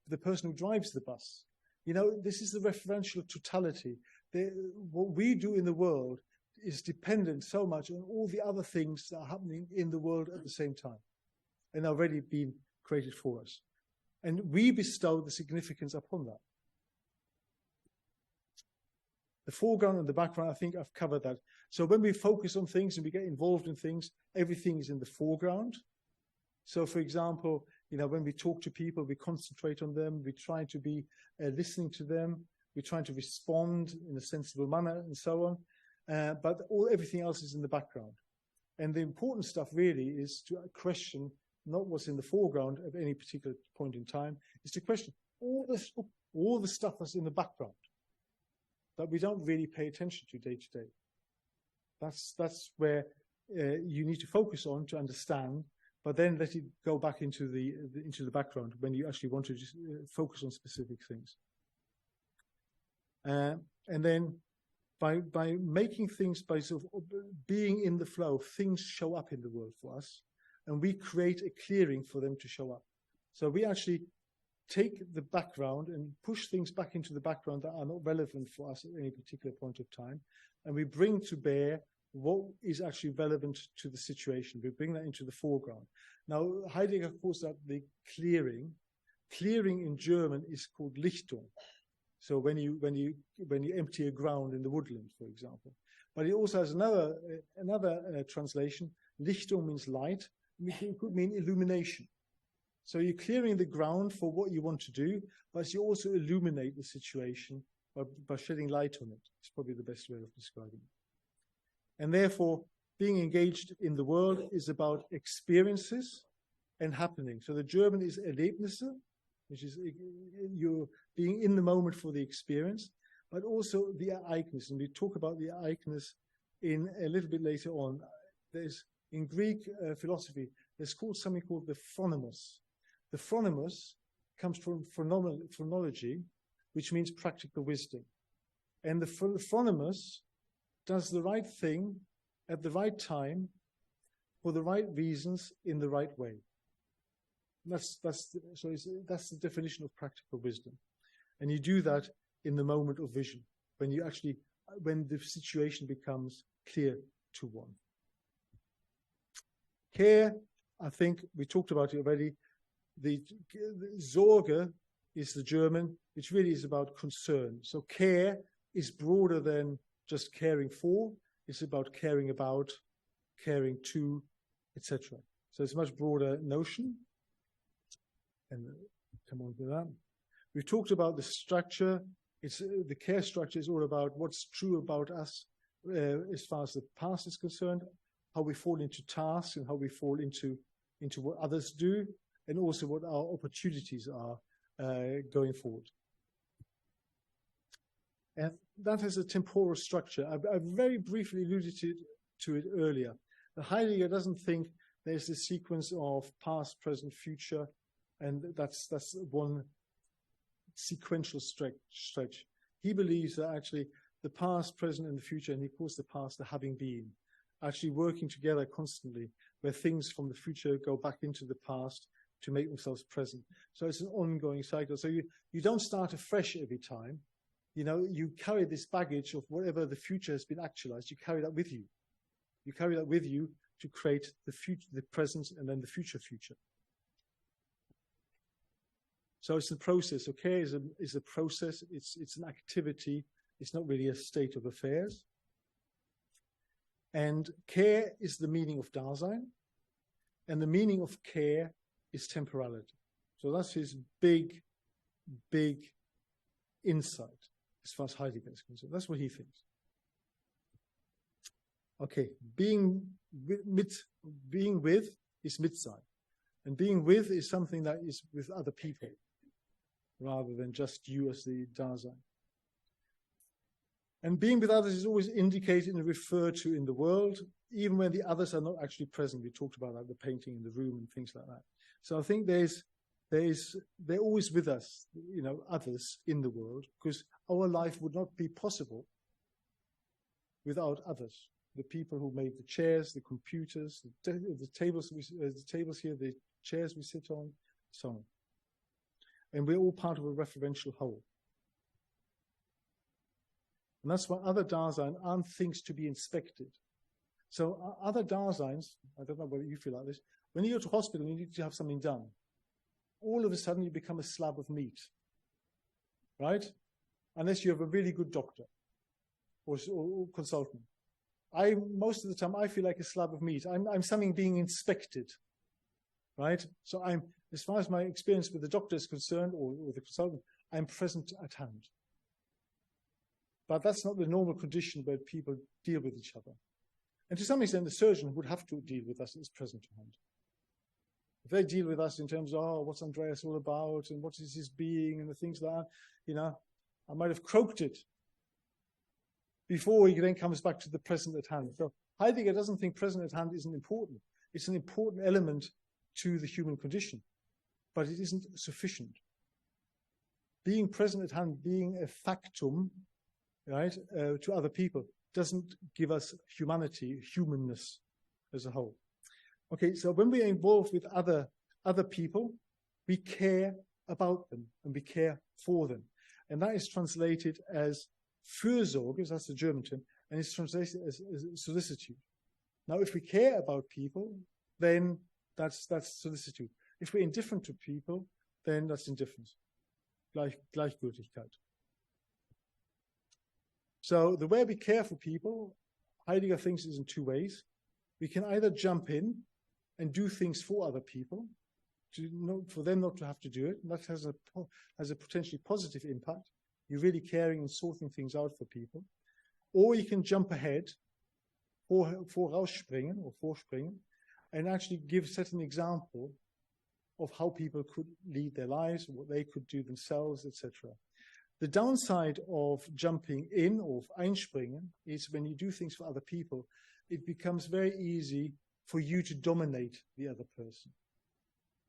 the person who drives the bus. This is the referential totality. What we do in the world is dependent so much on all the other things that are happening in the world at the same time and already been created for us. And we bestow the significance upon that. The foreground and the background, I think I've covered that. So when we focus on things and we get involved in things, everything is in the foreground. So, for example, when we talk to people, we concentrate on them, we try to be listening to them, we're trying to respond in a sensible manner and so on. But everything else is in the background. And the important stuff really is to question not what's in the foreground at any particular point in time, is to question all the stuff that's in the background that we don't really pay attention to day to day. That's where you need to focus on to understand, but then let it go back into the background when you actually want to just focus on specific things. And then by making things, by sort of being in the flow, things show up in the world for us, and we create a clearing for them to show up. So we actually take the background and push things back into the background that are not relevant for us at any particular point of time, and we bring to bear what is actually relevant to the situation. We bring that into the foreground. Now, Heidegger calls that the clearing. Clearing in German is called Lichtung. So when you empty a ground in the woodland, for example. But it also has another translation. Lichtung means light. It could mean illumination. So you're clearing the ground for what you want to do, but you also illuminate the situation by shedding light on it. It's probably the best way of describing it. And therefore, being engaged in the world is about experiences and happening. So the German is Erlebnisse, which is you're being in the moment for the experience, but also the Ereignis. And we talk about the Ereignis in a little bit later on. There's, in Greek philosophy, there's something called the phronimos. The phronimos comes from phronology, which means practical wisdom. And the phronimos does the right thing at the right time for the right reasons in the right way. That's the definition of practical wisdom. And you do that in the moment of vision, when the situation becomes clear to one. Care, I think we talked about it already. The Sorge is the German, which really is about concern. So care is broader than just caring for. It's about caring about, caring to, etc. So it's a much broader notion. And come on to that. We've talked about the structure. The care structure is all about what's true about us as far as the past is concerned, how we fall into tasks and how we fall into what others do, and also what our opportunities are going forward. And that has a temporal structure. I very briefly alluded to it earlier. Heidegger doesn't think there's a sequence of past, present, future. And that's one sequential stretch. He believes that actually the past, present, and the future, and he calls the past the having been, actually working together constantly, where things from the future go back into the past to make themselves present. So it's an ongoing cycle. So you don't start afresh every time. You carry this baggage of whatever the future has been actualized. You carry that with you. You carry that with you to create the future, the present, and then the future. So it's a process. Okay, is a process. It's an activity. It's not really a state of affairs. And care is the meaning of Dasein, and the meaning of care is temporality. So that's his big insight as far as Heidegger is concerned. That's what he thinks. Okay, being with is Mitsein, and being with is something that is with other people, rather than just you as the Dasein. And being with others is always indicated and referred to in the world, even when the others are not actually present. We talked about that, the painting in the room and things like that. So I think they're always with us, others in the world, because our life would not be possible without others. The people who made the chairs, the computers, the tables here, the chairs we sit on, so on. And we're all part of a referential whole. And that's why other Dasein aren't things to be inspected. So other Daseins, I don't know whether you feel like this, when you go to hospital and you need to have something done, all of a sudden you become a slab of meat, right? Unless you have a really good doctor or consultant. Most of the time, I feel like a slab of meat. I'm something being inspected, right? So as far as my experience with the doctor is concerned, or the consultant, I'm present at hand. But that's not the normal condition where people deal with each other. And to some extent, the surgeon would have to deal with us as present at hand. If they deal with us in terms of, what's Andreas all about, and what is his being, and the things like that, I might have croaked it before he then comes back to the present at hand. So Heidegger doesn't think present at hand isn't important. It's an important element to the human condition, but it isn't sufficient. Being present at hand, being a factum, right, to other people, doesn't give us humanity, humanness as a whole. Okay, so when we are involved with other people, we care about them and we care for them. And that is translated as Fürsorge, that's the German term, and it's translated as solicitude. Now, if we care about people, then that's solicitude. If we're indifferent to people, then that's indifference. Gleichgültigkeit. So the way we care for people, Heidegger thinks, is in two ways. We can either jump in and do things for other people, for them not to have to do it, and that has a potentially positive impact. You're really caring and sorting things out for people. Or you can jump ahead, vorausspringen or vorspringen, and actually set an example of how people could lead their lives, what they could do themselves, etc. The downside of jumping in or einspringen is when you do things for other people, it becomes very easy for you to dominate the other person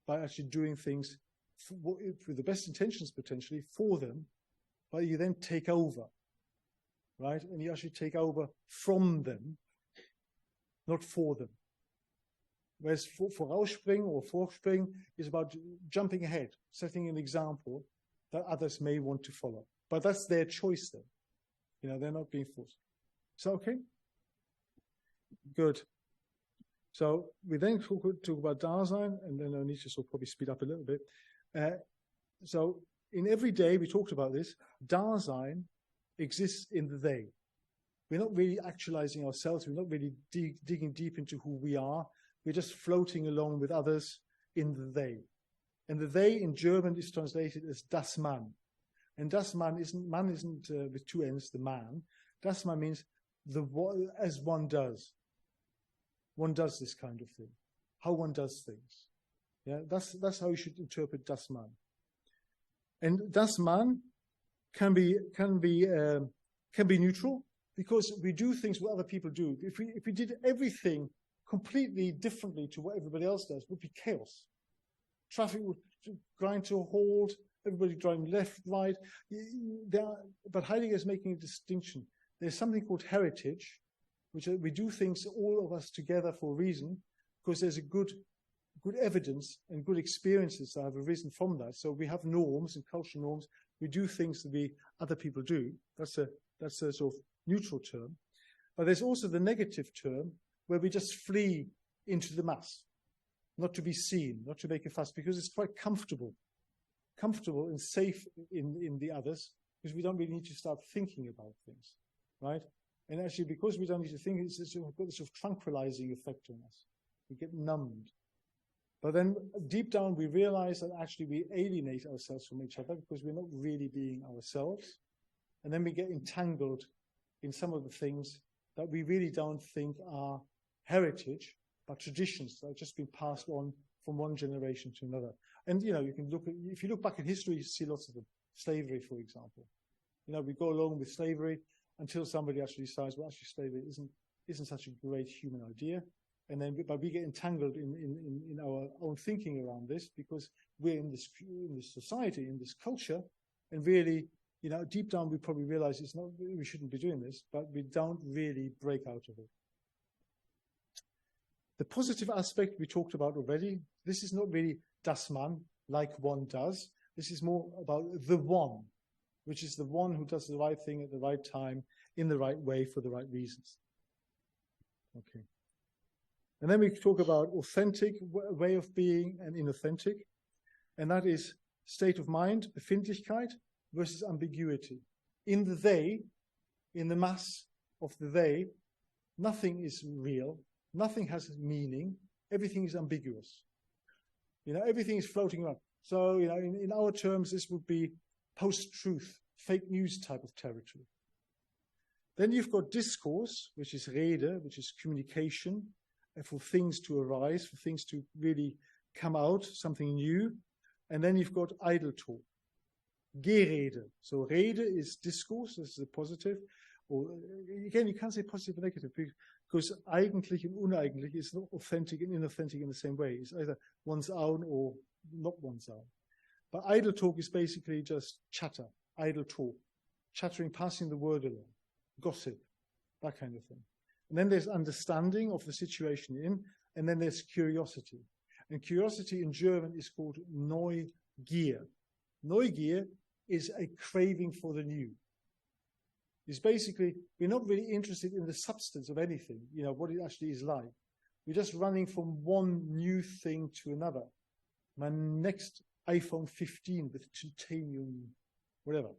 by actually doing things with the best intentions potentially for them, but you then take over, right? And you actually take over from them, not for them. Whereas vorausspringen or vorspringen is about jumping ahead, setting an example that others may want to follow. But that's their choice then. They're not being forced. So, okay? Good. So we then talk about Dasein, and then Nietzsche will probably speed up a little bit. So in every day, we talked about this, Dasein exists in the they. We're not really actualizing ourselves. We're not really digging deep into who we are. We're just floating along with others in the they. And the they in German is translated as das Mann. And das Mann isn't with two N's, the man. Das Mann means as one does. One does this kind of thing. How one does things. Yeah, that's how you should interpret das Mann. And das Mann can be neutral, because we do things what other people do. If we did everything completely differently to what everybody else does, it would be chaos. Traffic grind to a halt, everybody driving left, right. But Heidegger is making a distinction. There's something called heritage, which we do things, all of us together for a reason, because there's a good evidence and good experiences that have arisen from that. So we have norms and cultural norms. We do things that other people do. That's a sort of neutral term. But there's also the negative term where we just flee into the mass, not to be seen, not to make a fuss, because it's quite comfortable and safe in the others, because we don't really need to start thinking about things, right? And actually, because we don't need to think, it's got this sort of tranquilizing effect on us. We get numbed. But then deep down, we realize that actually we alienate ourselves from each other because we're not really being ourselves. And then we get entangled in some of the things that we really don't think are heritage, but traditions that have just been passed on from one generation to another. And, you can if you look back in history, you see lots of them. Slavery, for example. We go along with slavery until somebody actually decides, well, actually slavery isn't such a great human idea. And then, but we get entangled in our own thinking around this because we're in this society, in this culture, and really, deep down we probably realize we shouldn't be doing this, but we don't really break out of it. The positive aspect we talked about already. This is not really das Man, like one does. This is more about the one, which is the one who does the right thing at the right time, in the right way, for the right reasons. Okay. And then we talk about authentic way of being and inauthentic. And that is state of mind, Befindlichkeit, versus ambiguity. In the they, in the mass of the they, nothing is real, nothing has meaning, everything is ambiguous. Everything is floating around. So, in our terms, this would be post-truth, fake news type of territory. Then you've got discourse, which is Rede, which is communication, for things to arise, for things to really come out, something new. And then you've got idle talk, Gerede. So Rede is discourse, this is a positive. Or again, you can't say positive and negative because eigentlich and uneigentlich is not authentic and inauthentic in the same way. It's either one's own or not one's own. But idle talk is basically just chatter, idle talk, chattering, passing the word along, gossip, that kind of thing. And then there's understanding of the situation you're in, and then there's curiosity. And curiosity in German is called Neugier. Neugier is a craving for the new. It's basically, we're not really interested in the substance of anything, what it actually is like. We're just running from one new thing to another. My next iPhone 15 with titanium, whatever.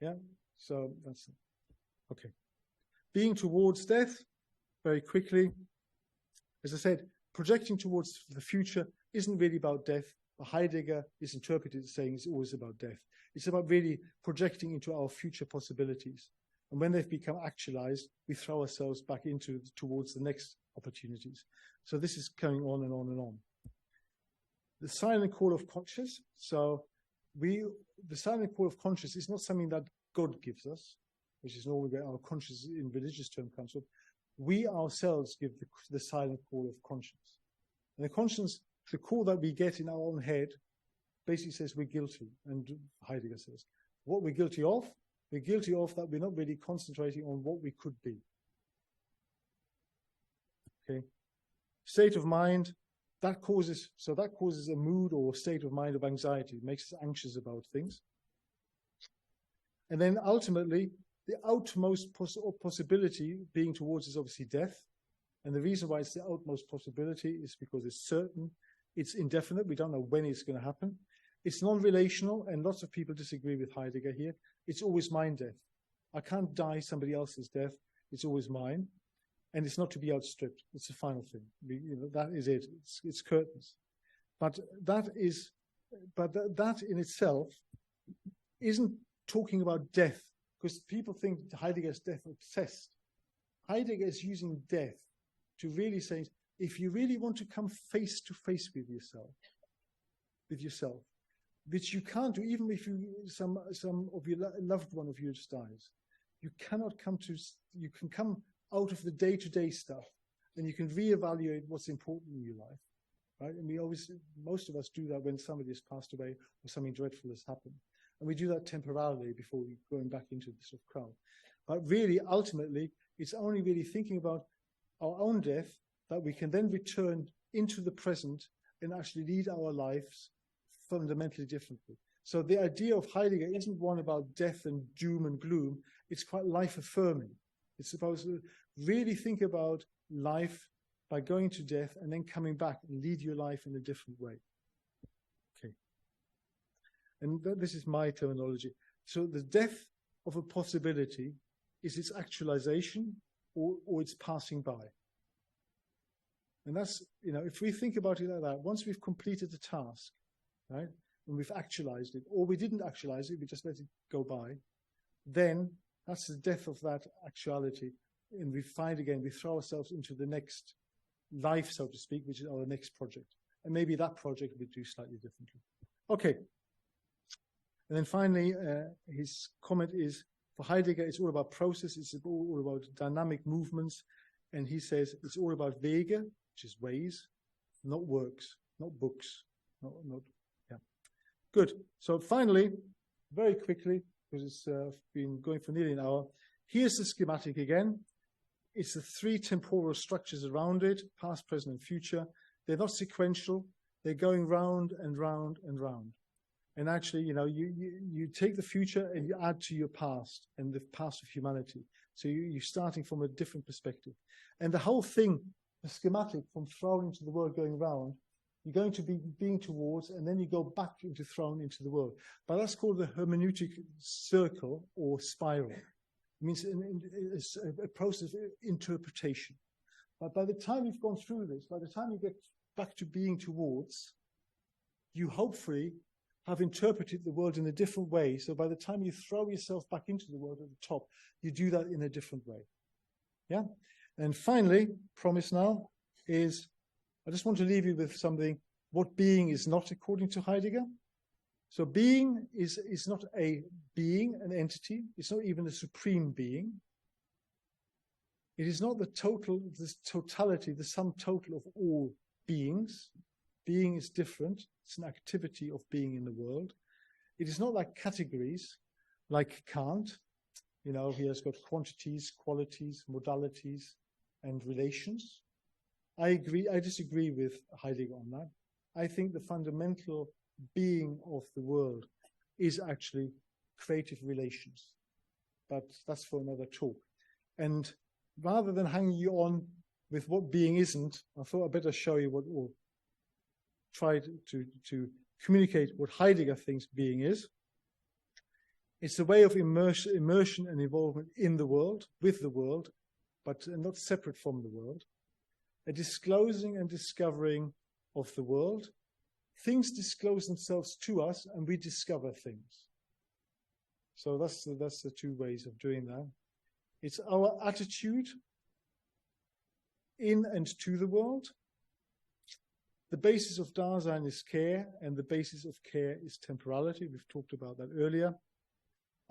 Yeah, so that's it. Okay. Being towards death, very quickly. As I said, projecting towards the future isn't really about death. But Heidegger is interpreted as saying it's always about death. It's about really projecting into our future possibilities. And when they've become actualized, we throw ourselves back towards the next opportunities. So this is going on and on and on. The silent call of conscience. So the silent call of conscience is not something that God gives us, which is normally where our conscience in religious term comes from. We ourselves give the silent call of conscience. And the conscience, the call that we get in our own head, basically says we're guilty. And Heidegger says, what we're guilty of? We're guilty of that we're not really concentrating on what we could be. Okay. State of mind, that causes a mood or state of mind of anxiety. It makes us anxious about things. And then ultimately, the outmost possibility being towards is obviously death. And the reason why it's the outmost possibility is because it's certain, it's indefinite, we don't know when it's going to happen. It's non-relational, and lots of people disagree with Heidegger here. It's always mine death. I can't die somebody else's death. It's always mine. And it's not to be outstripped. It's the final thing. That is it. It's curtains. But that in itself isn't talking about death, because people think Heidegger is death obsessed. Heidegger is using death to really say, if you really want to come face to face with yourself, which you can't do, even if some of your loved one of yours dies, you can come out of the day-to-day stuff, and you can reevaluate what's important in your life, right? And we always, most of us do that when somebody has passed away or something dreadful has happened. And we do that temporarily before we going back into the sort of crowd. But really, ultimately, it's only really thinking about our own death that we can then return into the present and actually lead our lives fundamentally differently. So the idea of Heidegger isn't one about death and doom and gloom. It's quite life-affirming. It's supposed to really think about life by going to death and then coming back and lead your life in a different way. Okay. And this is my terminology. So the death of a possibility is its actualization or its passing by. And that's, if we think about it like that, once we've completed the task, right, and we've actualized it, or we didn't actualize it, we just let it go by, then that's the death of that actuality. And we throw ourselves into the next life, so to speak, which is our next project. And maybe that project we do slightly differently. Okay. And then finally, his comment is, for Heidegger, it's all about process, it's all about dynamic movements. And he says it's all about Wege, which is ways, not works, not books, yeah. Good. So finally, very quickly, because it's been going for nearly an hour, here's the schematic again. It's the three temporal structures around it, past, present, and future. They're not sequential. They're going round and round and round. And actually, you take the future and you add to your past and the past of humanity. So you're starting from a different perspective. And the whole thing, the schematic from thrown into the world going round, you're going to be being towards, and then you go back into thrown into the world. But that's called the hermeneutic circle or spiral. It means it's a process of interpretation. But by the time you've gone through this, by the time you get back to being towards, you hopefully have interpreted the world in a different way. So by the time you throw yourself back into the world at the top, you do that in a different way. Yeah? And finally, promise now, is I just want to leave you with something, what being is not according to Heidegger. So being is not a being, an entity. It's not even a supreme being. It is not the totality, the sum total of all beings. Being is different. It's an activity of being in the world. It is not like categories, like Kant. He has got quantities, qualities, modalities, and relations. I disagree with Heidegger on that. I think the fundamental being of the world is actually creative relations. But that's for another talk. And rather than hanging you on with what being isn't, I thought I'd better show you or try to communicate what Heidegger thinks being is. It's a way of immersion and involvement in the world, with the world, but not separate from the world. A disclosing and discovering of the world. Things disclose themselves to us and we discover things. So that's the two ways of doing that. It's our attitude in and to the world. The basis of Dasein is care, and the basis of care is temporality. We've talked about that earlier.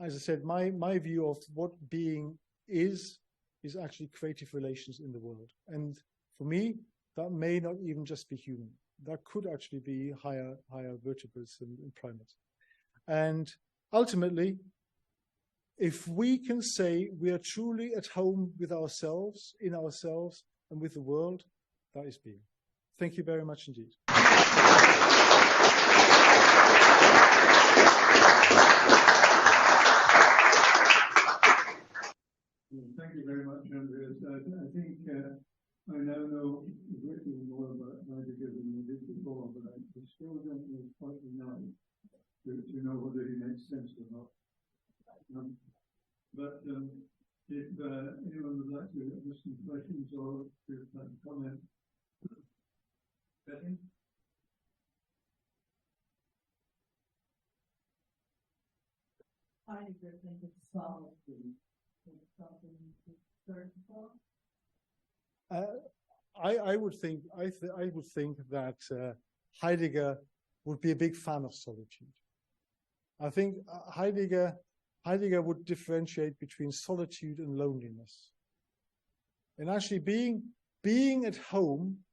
As I said, my view of what being is actually creative relations in the world. And for me, that may not even just be human. That could actually be higher vertebrates and primates. And ultimately, if we can say we are truly at home with ourselves, in ourselves, and with the world, that is being. Thank you very much indeed. Thank you very much, Andreas. I think I now know little more about Heidegger than we did before, but I still don't know quite enough to know whether he makes sense or not. But if anyone would like to ask some questions or to comment, Betty? Heidegger think it's solitude. It's something to search for. I would think that Heidegger would be a big fan of solitude. I think Heidegger would differentiate between solitude and loneliness. And actually being at home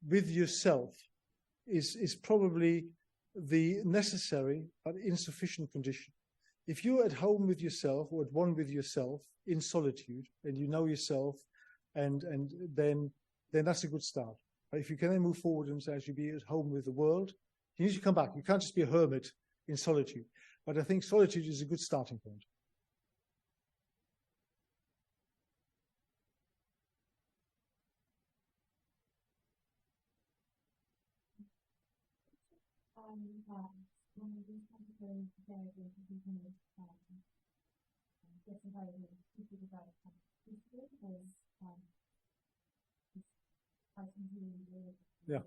with yourself is probably the necessary but insufficient condition. If you're at home with yourself or at one with yourself in solitude, and you know yourself, and then that's a good start. But if you can then move forward and say, as you be at home with the world, you need to come back. You can't just be a hermit in solitude. But I think solitude is a good starting point. When we come to go together with the just about people about history was yeah.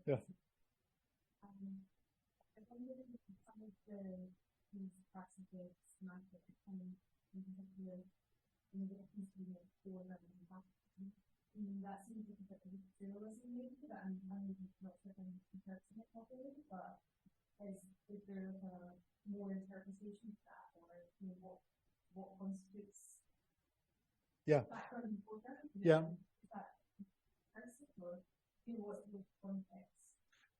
Yeah. I wonder if some of these passages might become in particular in the history of for that seems to be a materialism maybe that I'm not sure if I'm interpreting it properly, but is there more interpretation to that, or what constitutes background important? Yeah. Is that person, or what's the context?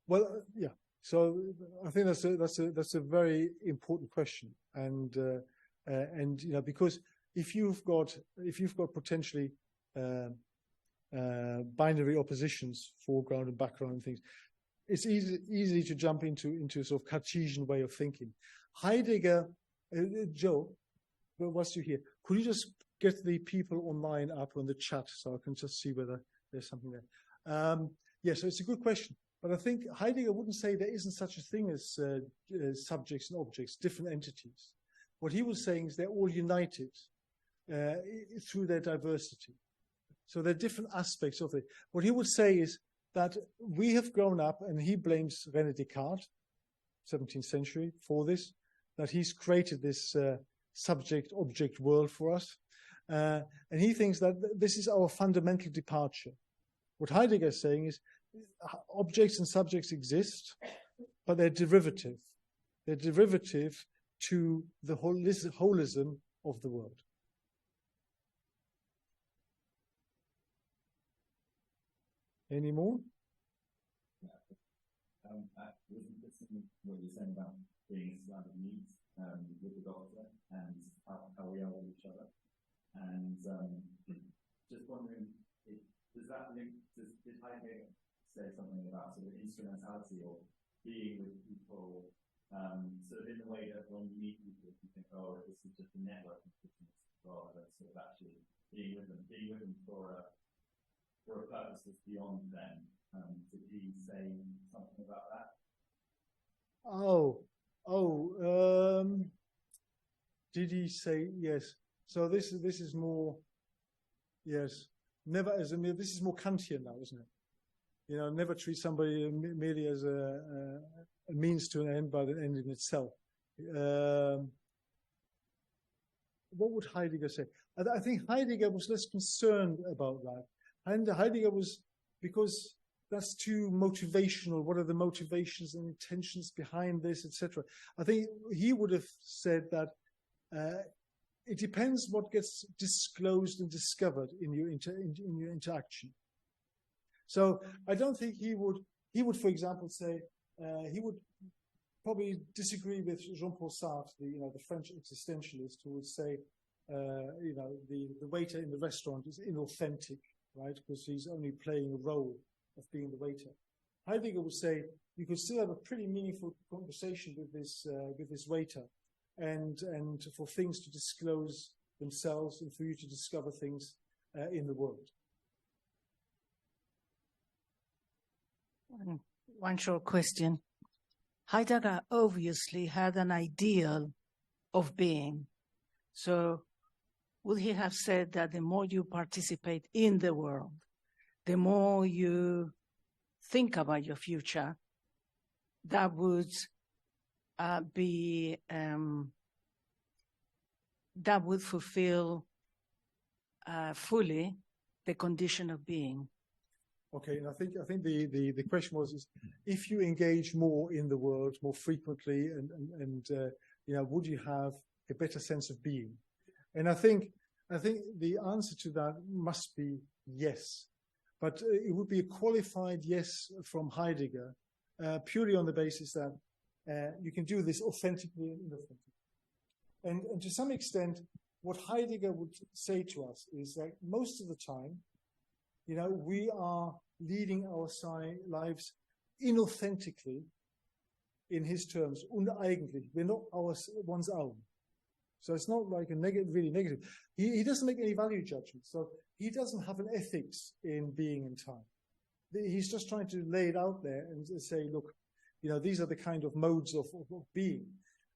Well, yeah. So I think that's a very important question, and because if you've got potentially binary oppositions, foreground and background and things, it's easy to jump into a sort of Cartesian way of thinking. Heidegger, Joe, whilst you're here, could you just get the people online up on the chat so I can just see whether there's something there? So it's a good question. But I think Heidegger wouldn't say there isn't such a thing as subjects and objects, different entities. What he was saying is they're all united through their diversity. So there are different aspects of it. What he would say is that we have grown up, and he blames René Descartes, 17th century, for this, that he's created this subject-object world for us. And he thinks that this is our fundamental departure. What Heidegger is saying is objects and subjects exist, but they're derivative. They're derivative to the holism of the world. Any more? Wasn't listening what you're saying about being surrounded needs with the doctor and how we are with each other, and just wondering, does that link? Did Heidegger say something about sort of instrumentality or being with people, sort of in the way that when you meet people, you think, oh, this is just a network of business, rather than sort of actually being with them for a purpose that's beyond them. Did he say something about that? Did he say yes? So this is more, yes. Never as this is more Kantian now, isn't it? Never treat somebody merely as a means to an end, but an end in itself. What would Heidegger say? I think Heidegger was less concerned about that. And Heidegger was, because that's too motivational. What are the motivations and intentions behind this, etc.? I think he would have said that it depends what gets disclosed and discovered in your interaction. So I don't think he would, for example, say he would probably disagree with Jean-Paul Sartre, the French existentialist, who would say, the waiter in the restaurant is inauthentic, right? Because he's only playing a role of being the waiter. Heidegger would say you could still have a pretty meaningful conversation with this waiter, and for things to disclose themselves and for you to discover things in the world. One short question. Heidegger obviously had an ideal of being. So would he have said that the more you participate in the world, the more you think about your future, that would fulfill fully the condition of being? Okay, and I think the question was if you engage more in the world more frequently, and would you have a better sense of being? And I think the answer to that must be yes. but it would be a qualified yes from Heidegger, purely on the basis that you can do this authentically and inauthentically. And to some extent, what Heidegger would say to us is that most of the time, we are leading our lives inauthentically, in his terms, uneigentlich. We're not one's own. So it's not like a really negative. He doesn't make any value judgments. So he doesn't have an ethics in being in time. He's just trying to lay it out there and say, look, these are the kind of modes of being.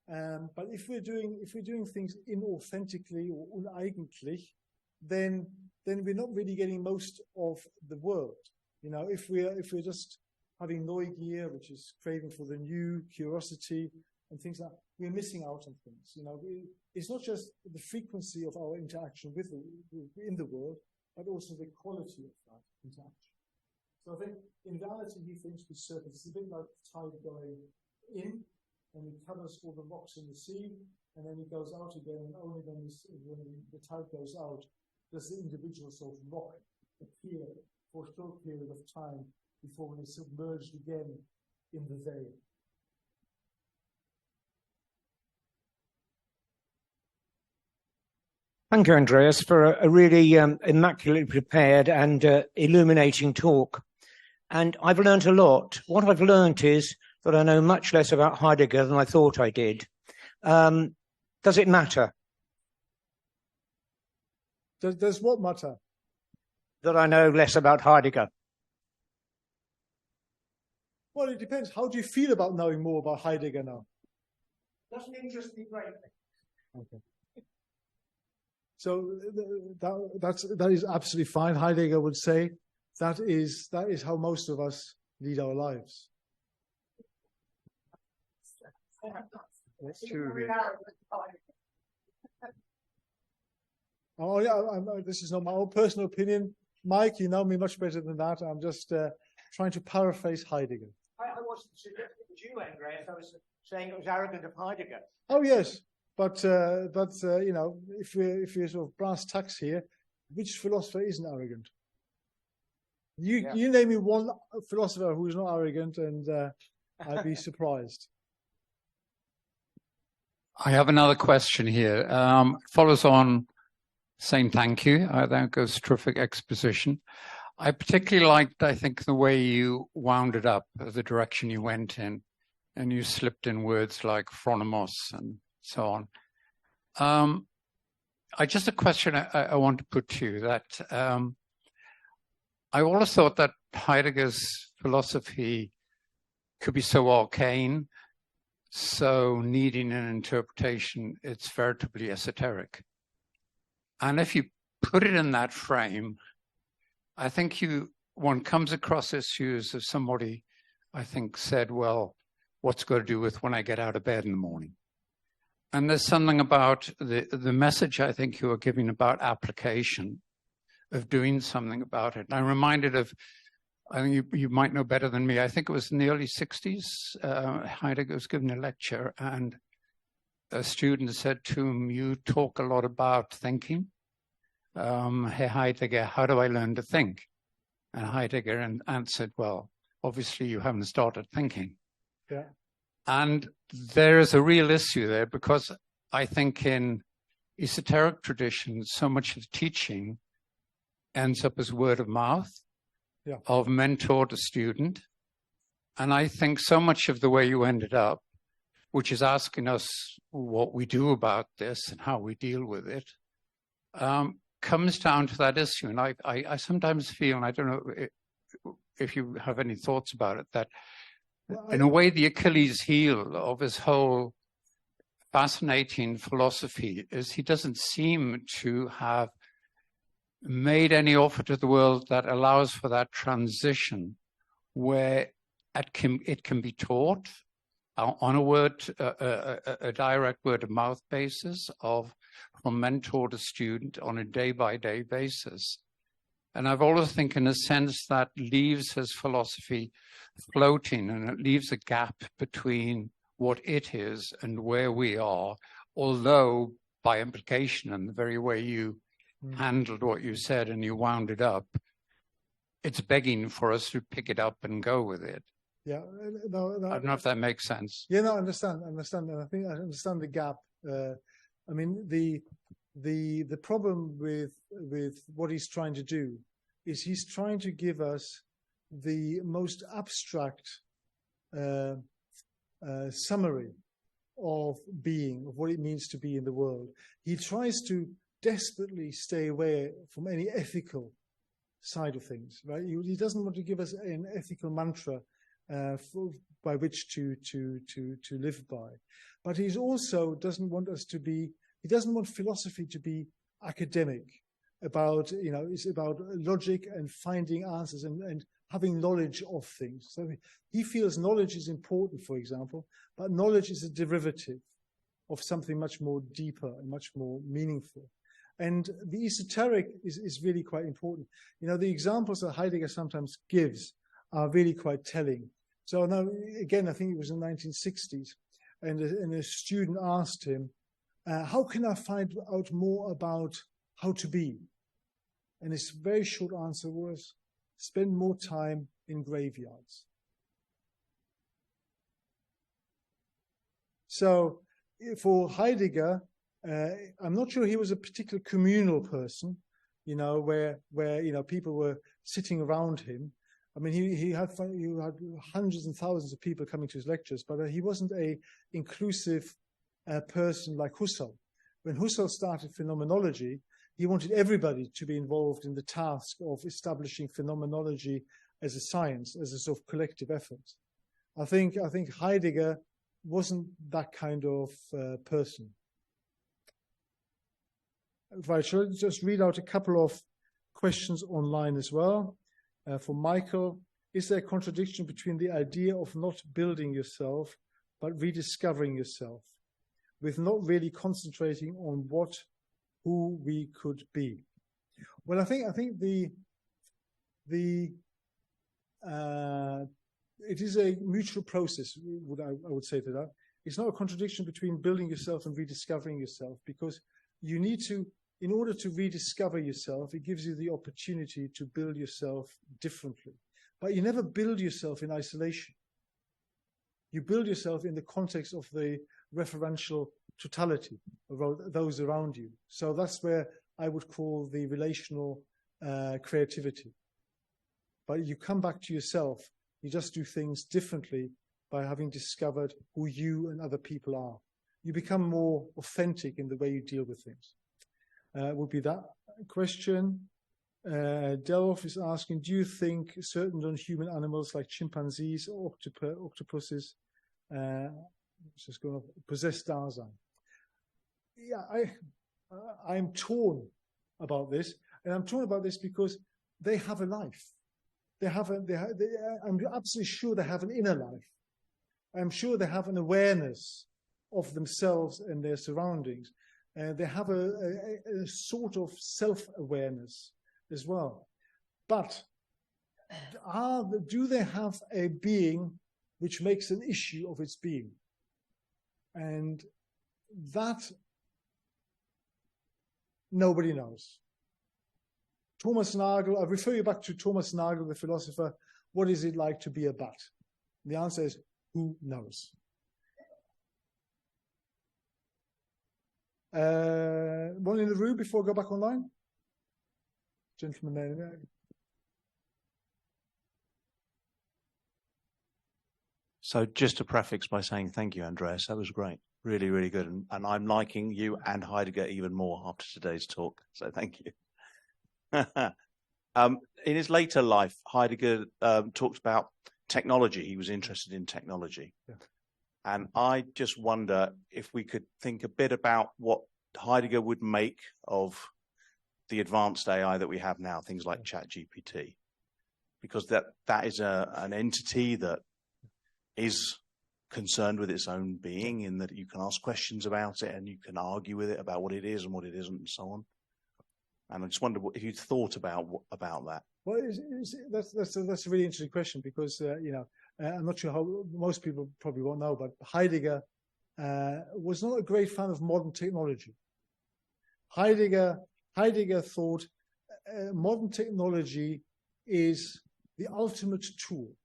But if we're doing things inauthentically or uneigentlich, then we're not really getting most of the world. If we're just having Neugier, which is craving for the new, curiosity, and things like that, we're missing out on things. It's not just the frequency of our interaction in the world, but also the quality of that interaction. So I think in reality, he thinks the surface is a bit like the tide going in, and it covers all the rocks in the sea, and then it goes out again, and only when the tide goes out does the individual sort of rock appear for a short period of time before it is submerged again in the veil. Thank you, Andreas, for a really immaculately prepared and illuminating talk. And I've learned a lot. What I've learned is that I know much less about Heidegger than I thought I did. Does it matter? Does what matter? That I know less about Heidegger. Well, it depends. How do you feel about knowing more about Heidegger now? Doesn't interest me greatly. Okay. So that is absolutely fine. Heidegger would say that is how most of us lead our lives. That's true. Oh yeah, this is not my own personal opinion. Mike, you know me much better than that. I'm just trying to paraphrase Heidegger. I wasn't suggesting it was you, Andreas. I was saying it was arrogant of Heidegger. Oh yes, but if we're sort of brass tacks here, which philosopher isn't arrogant? You name me one philosopher who is not arrogant, and I'd be surprised. I have another question here. Follows on saying thank you. That goes terrific exposition. I particularly liked, I think, the way you wound it up, the direction you went in, and you slipped in words like phronimos and so on. Just a question I want to put to you that I always thought that Heidegger's philosophy could be so arcane, so needing an interpretation, it's veritably esoteric. And if you put it in that frame, I think one comes across issues of somebody, I think, said, well, what's got to do with when I get out of bed in the morning? And there's something about the message I think you were giving about application, of doing something about it. And I'm reminded of, I think you might know better than me, I think it was in the early 60s, Heidegger was giving a lecture, and a student said to him, you talk a lot about thinking. Hey, Heidegger, how do I learn to think? And Heidegger answered, well, obviously you haven't started thinking. Yeah. And there is a real issue there, because I think in esoteric traditions, so much of teaching ends up as word of mouth, of mentor to student. And I think so much of the way you ended up, which is asking us what we do about this and how we deal with it, comes down to that issue. And I sometimes feel, and I don't know if you have any thoughts about it, that in a way the Achilles heel of his whole fascinating philosophy is he doesn't seem to have made any offer to the world that allows for that transition where it can be taught on a direct word of mouth basis, from mentor to student on a day-by-day basis. And I've always think in a sense that leaves his philosophy floating, and it leaves a gap between what it is and where we are, although by implication and the very way you handled what you said and you wound it up, it's begging for us to pick it up and go with it. Yeah, no, I don't know if that makes sense. Yeah, no, I understand, and I think I understand the gap. I mean, the problem with what he's trying to do is he's trying to give us the most abstract summary of being, of what it means to be in the world. He tries to desperately stay away from any ethical side of things, right? He doesn't want to give us an ethical mantra by which to live by, but he also doesn't want us to be. He doesn't want philosophy to be academic about, it's about logic and finding answers and having knowledge of things. So he feels knowledge is important, for example, but knowledge is a derivative of something much more deeper and much more meaningful. And the esoteric is really quite important. The examples that Heidegger sometimes gives are really quite telling. So now, again, I think it was in the 1960s, and a student asked him, how can I find out more about how to be? And his very short answer was, spend more time in graveyards. So for Heidegger, I'm not sure he was a particular communal person, where people were sitting around him. I mean, he had hundreds and thousands of people coming to his lectures, but he wasn't a inclusive person like Husserl. When Husserl started phenomenology, he wanted everybody to be involved in the task of establishing phenomenology as a science, as a sort of collective effort. I think Heidegger wasn't that kind of person. Right, shall I just read out a couple of questions online as well? For Michael, is there a contradiction between the idea of not building yourself, but rediscovering yourself, with not really concentrating on who we could be? Well, I think it is a mutual process. I would say to that. It's not a contradiction between building yourself and rediscovering yourself, because you need to, in order to rediscover yourself, it gives you the opportunity to build yourself differently. But you never build yourself in isolation. You build yourself in the context of the referential totality of those around you. So that's where I would call the relational creativity. But you come back to yourself. You just do things differently by having discovered who you and other people are. You become more authentic in the way you deal with things. Would be that question. Delph is asking, do you think certain non-human animals like chimpanzees or octopuses possess Dasein? Yeah, I'm torn about this, and I'm torn about this because they have a life. I'm absolutely sure they have an inner life. I'm sure they have an awareness of themselves and their surroundings. They have a sort of self-awareness as well. But do they have a being which makes an issue of its being? And that nobody knows. Thomas Nagel, I refer you back to Thomas Nagel, the philosopher. What is it like to be a bat? And the answer is, who knows? One in the room before I go back online? Gentleman there. So just to prefix by saying thank you, Andreas. That was great. Really, really good. And I'm liking you and Heidegger even more after today's talk. So thank you. In his later life, Heidegger talked about technology. He was interested in technology. Yeah. And I just wonder if we could think a bit about what Heidegger would make of the advanced AI that we have now, things like ChatGPT, because that is an entity that is concerned with its own being, in that you can ask questions about it and you can argue with it about what it is and what it isn't and so on. And I just wonder if you'd thought about that. Well, that's a really interesting question, because I'm not sure how most people probably won't know, but Heidegger was not a great fan of modern technology. Heidegger thought modern technology is the ultimate tool.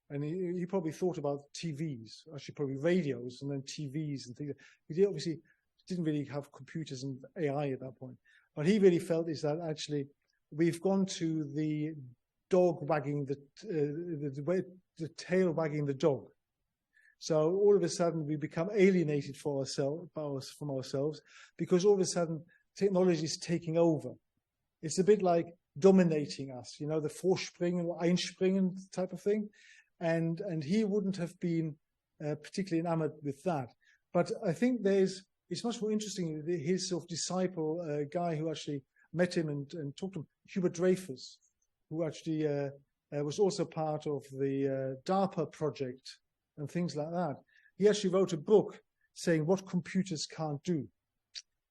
And he probably thought about TVs, actually probably radios and then TVs and things. He obviously didn't really have computers and AI at that point. What he really felt is that actually we've gone to the dog wagging the tail wagging the dog. So all of a sudden we become alienated from ourselves because all of a sudden technology is taking over. It's a bit like dominating us, you know, the Vorspringen or Einspringen type of thing. And he wouldn't have been particularly enamored with that. But I think it's much more interesting, his sort of disciple, guy who actually met him and talked to him, Hubert Dreyfus, who actually was also part of the DARPA project and things like that. He actually wrote a book saying what computers can't do.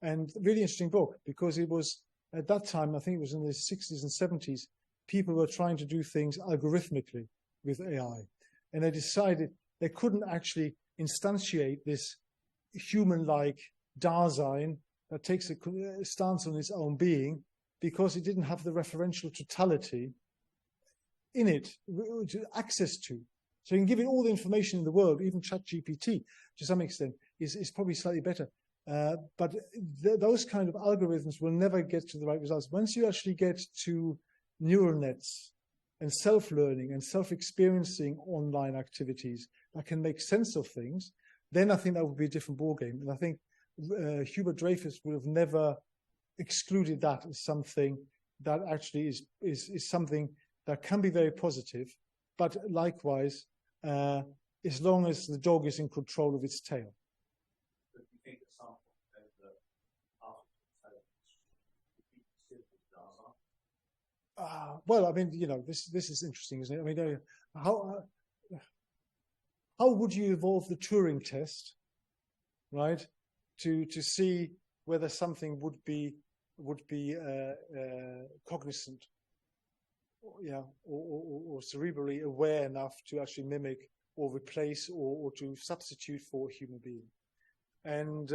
And really interesting book, because it was, at that time, I think it was in the 60s and 70s, people were trying to do things algorithmically with AI. And they decided they couldn't actually instantiate this human-like Dasein that takes a stance on its own being because it didn't have the referential totality in it, access to. So you can give it all the information in the world, even ChatGPT, to some extent, is probably slightly better. But those kind of algorithms will never get to the right results. Once you actually get to neural nets and self-learning and self-experiencing online activities that can make sense of things, then I think that would be a different ballgame. And I think Hubert Dreyfus would have never excluded that as something that actually is something that can be very positive, but likewise, as long as the dog is in control of its tail. But you think at some point that after Well, I mean, you know, this is interesting, isn't it? I mean, how would you evolve the Turing test, right, to see whether something would be cognizant, you know, or cerebrally aware enough to actually mimic or replace or to substitute for a human being? And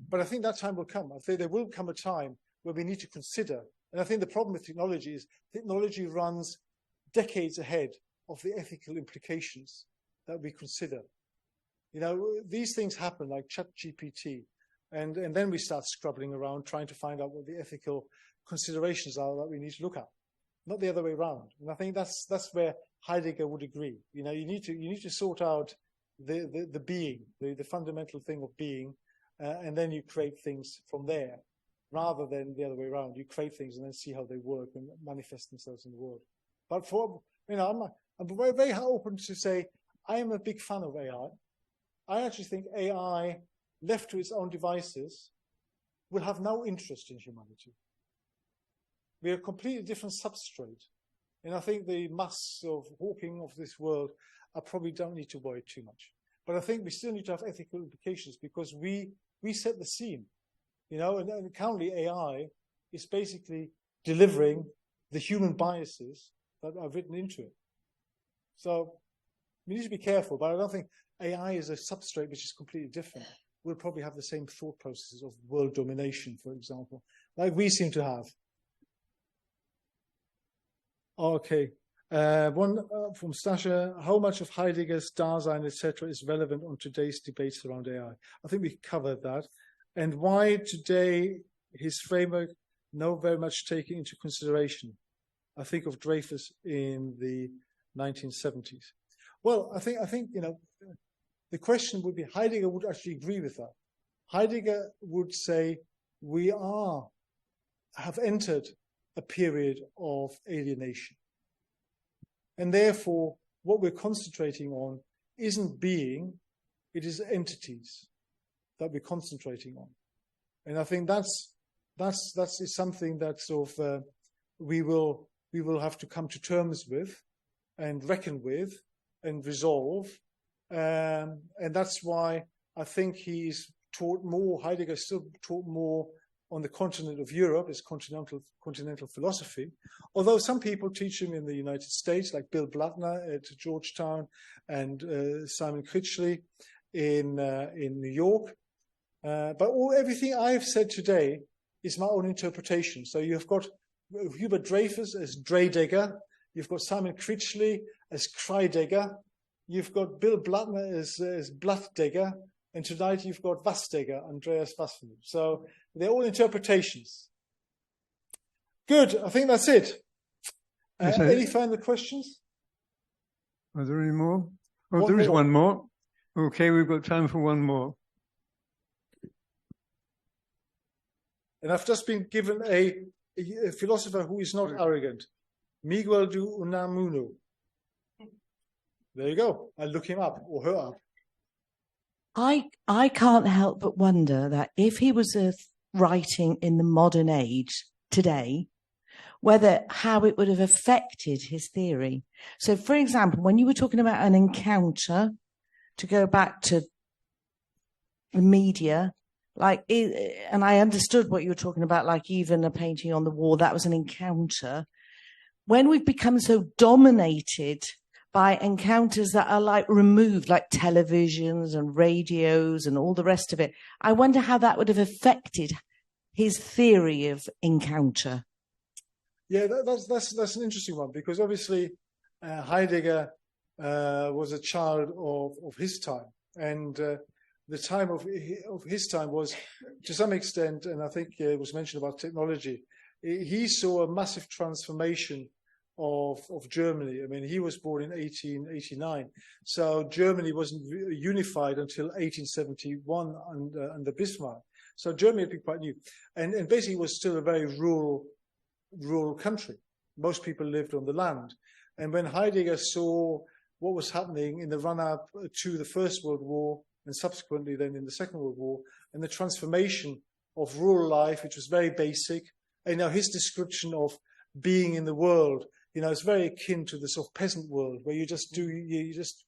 but I think that time will come. I think there will come a time where we need to consider. And I think the problem with technology is technology runs decades ahead of the ethical implications that we consider. You know, these things happen like ChatGPT, and then we start scrubbing around trying to find out what the ethical considerations are that we need to look at, not the other way around. And I think that's where Heidegger would agree. You know, you need to sort out the being, the fundamental thing of being, and then you create things from there, rather than the other way around. You create things and then see how they work and manifest themselves in the world. But for, you know, I'm very, very open to say I am a big fan of AI. I actually think AI, left to its own devices, will have no interest in humanity. We are a completely different substrate. And I think the Musks of Hawking of this world probably don't need to worry too much. But I think we still need to have ethical implications because we set the scene. You know, and currently AI is basically delivering the human biases that are written into it. So we need to be careful, but I don't think AI is a substrate which is completely different. We'll probably have the same thought processes of world domination, for example, like we seem to have. Okay. One from Stasha, how much of Heidegger's Dasein, etc., is relevant on today's debates around AI? I think we covered that. And why today his framework not very much taken into consideration? I think of Dreyfus in the 1970s. Well, I think you know, the question would be, Heidegger would actually agree with that. Heidegger would say we have entered a period of alienation. And therefore, what we're concentrating on isn't being, it is entities that we're concentrating on. And I think that's something that sort of we will have to come to terms with and reckon with and resolve. And that's why I think he's taught more, Heidegger still taught more on the continent of Europe as continental philosophy, although some people teach him in the United States, like Bill Blattner at Georgetown and Simon Critchley in New York. But everything I've said today is my own interpretation. So you've got Hubert Dreyfus as Dreidegger, You've got Simon Critchley as Heidegger. You've got Bill Blattner as Blattdegger. And tonight you've got Wasdegger, Andreas Wasmuht. So they're all interpretations. Good. I think that's it. Any further questions? Are there any more? Oh, there is one more. Okay, we've got time for one more. And I've just been given a philosopher who is not arrogant. Miguel de Unamuno. There you go. I'll look him up or her up. I can't help but wonder that if he was writing in the modern age today, how it would have affected his theory. So, for example, when you were talking about an encounter, to go back to the media, and I understood what you were talking about, like even a painting on the wall, that was an encounter. When we've become so dominated by encounters that are like removed, like televisions and radios and all the rest of it, I wonder how that would have affected his theory of encounter. Yeah, that's an interesting one, because obviously Heidegger was a child of his time, and the time of his time was, to some extent, and I think it was mentioned about technology, he saw a massive transformation of Germany. I mean, he was born in 1889, so Germany wasn't unified until 1871 under Bismarck. So Germany had been quite new, and basically was still a very rural country. Most people lived on the land. And when Heidegger saw what was happening in the run-up to the First World War, and subsequently then in the Second World War, and the transformation of rural life, which was very basic, and his description of being in the world, it's very akin to the sort of peasant world, where you're just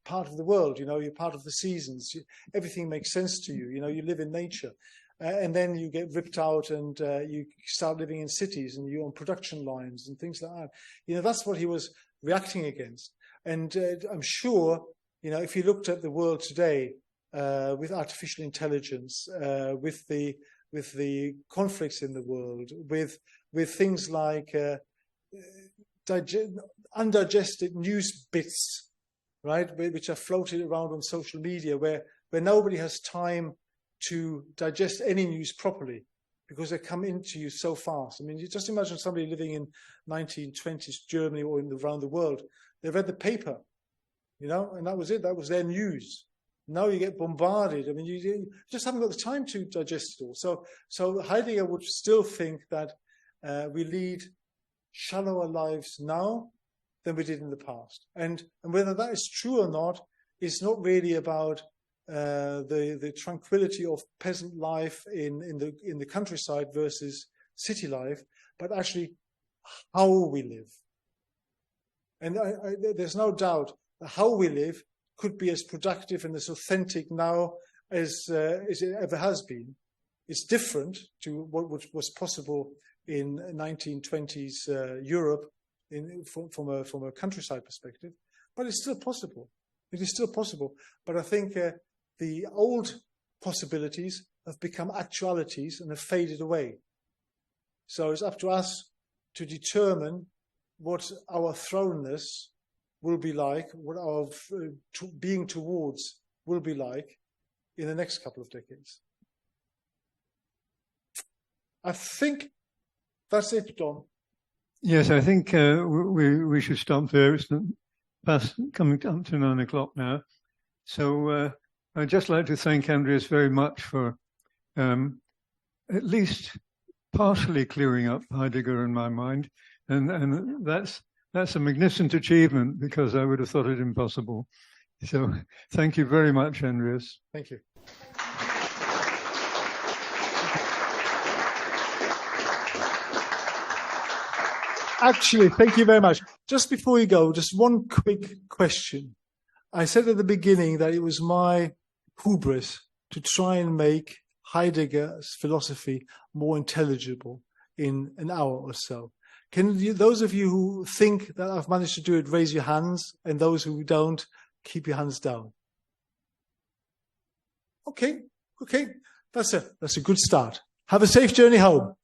part of the world, you're part of the seasons, everything makes sense to you, you live in nature. And then you get ripped out and you start living in cities and you're on production lines and things like that. That's what he was reacting against. And I'm sure, if you looked at the world today with artificial intelligence, with the conflicts in the world, with things like undigested news bits, right, which are floated around on social media, where nobody has time to digest any news properly because they come into you so fast. I mean, you just imagine somebody living in 1920s Germany or around the world. They read the paper, and that was it. That was their news. Now you get bombarded. I mean, you just haven't got the time to digest it all. So Heidegger would still think that we lead shallower lives now than we did in the past. And whether that is true or not is not really about the tranquility of peasant life in the countryside versus city life, but actually how we live. And there's no doubt that how we live could be as productive and as authentic now as it ever has been. It's different to what was possible in 1920s Europe from a countryside perspective, but it's still possible. It is still possible. But I think the old possibilities have become actualities and have faded away. So it's up to us to determine what our thrownness will be like, what our being towards will be like in the next couple of decades. I think that's it, Don. Yes, I think we should stop there. It's coming up to 9 o'clock now. So I'd just like to thank Andreas very much for at least partially clearing up Heidegger in my mind. And that's a magnificent achievement, because I would have thought it impossible. So thank you very much, Andreas. Thank you. Actually, thank you very much. Just before you go, just one quick question. I said at the beginning that it was my hubris to try and make Heidegger's philosophy more intelligible in an hour or so. Those of you who think that I've managed to do it, raise your hands, and those who don't, keep your hands down. Okay, that's a good start. Have a safe journey home.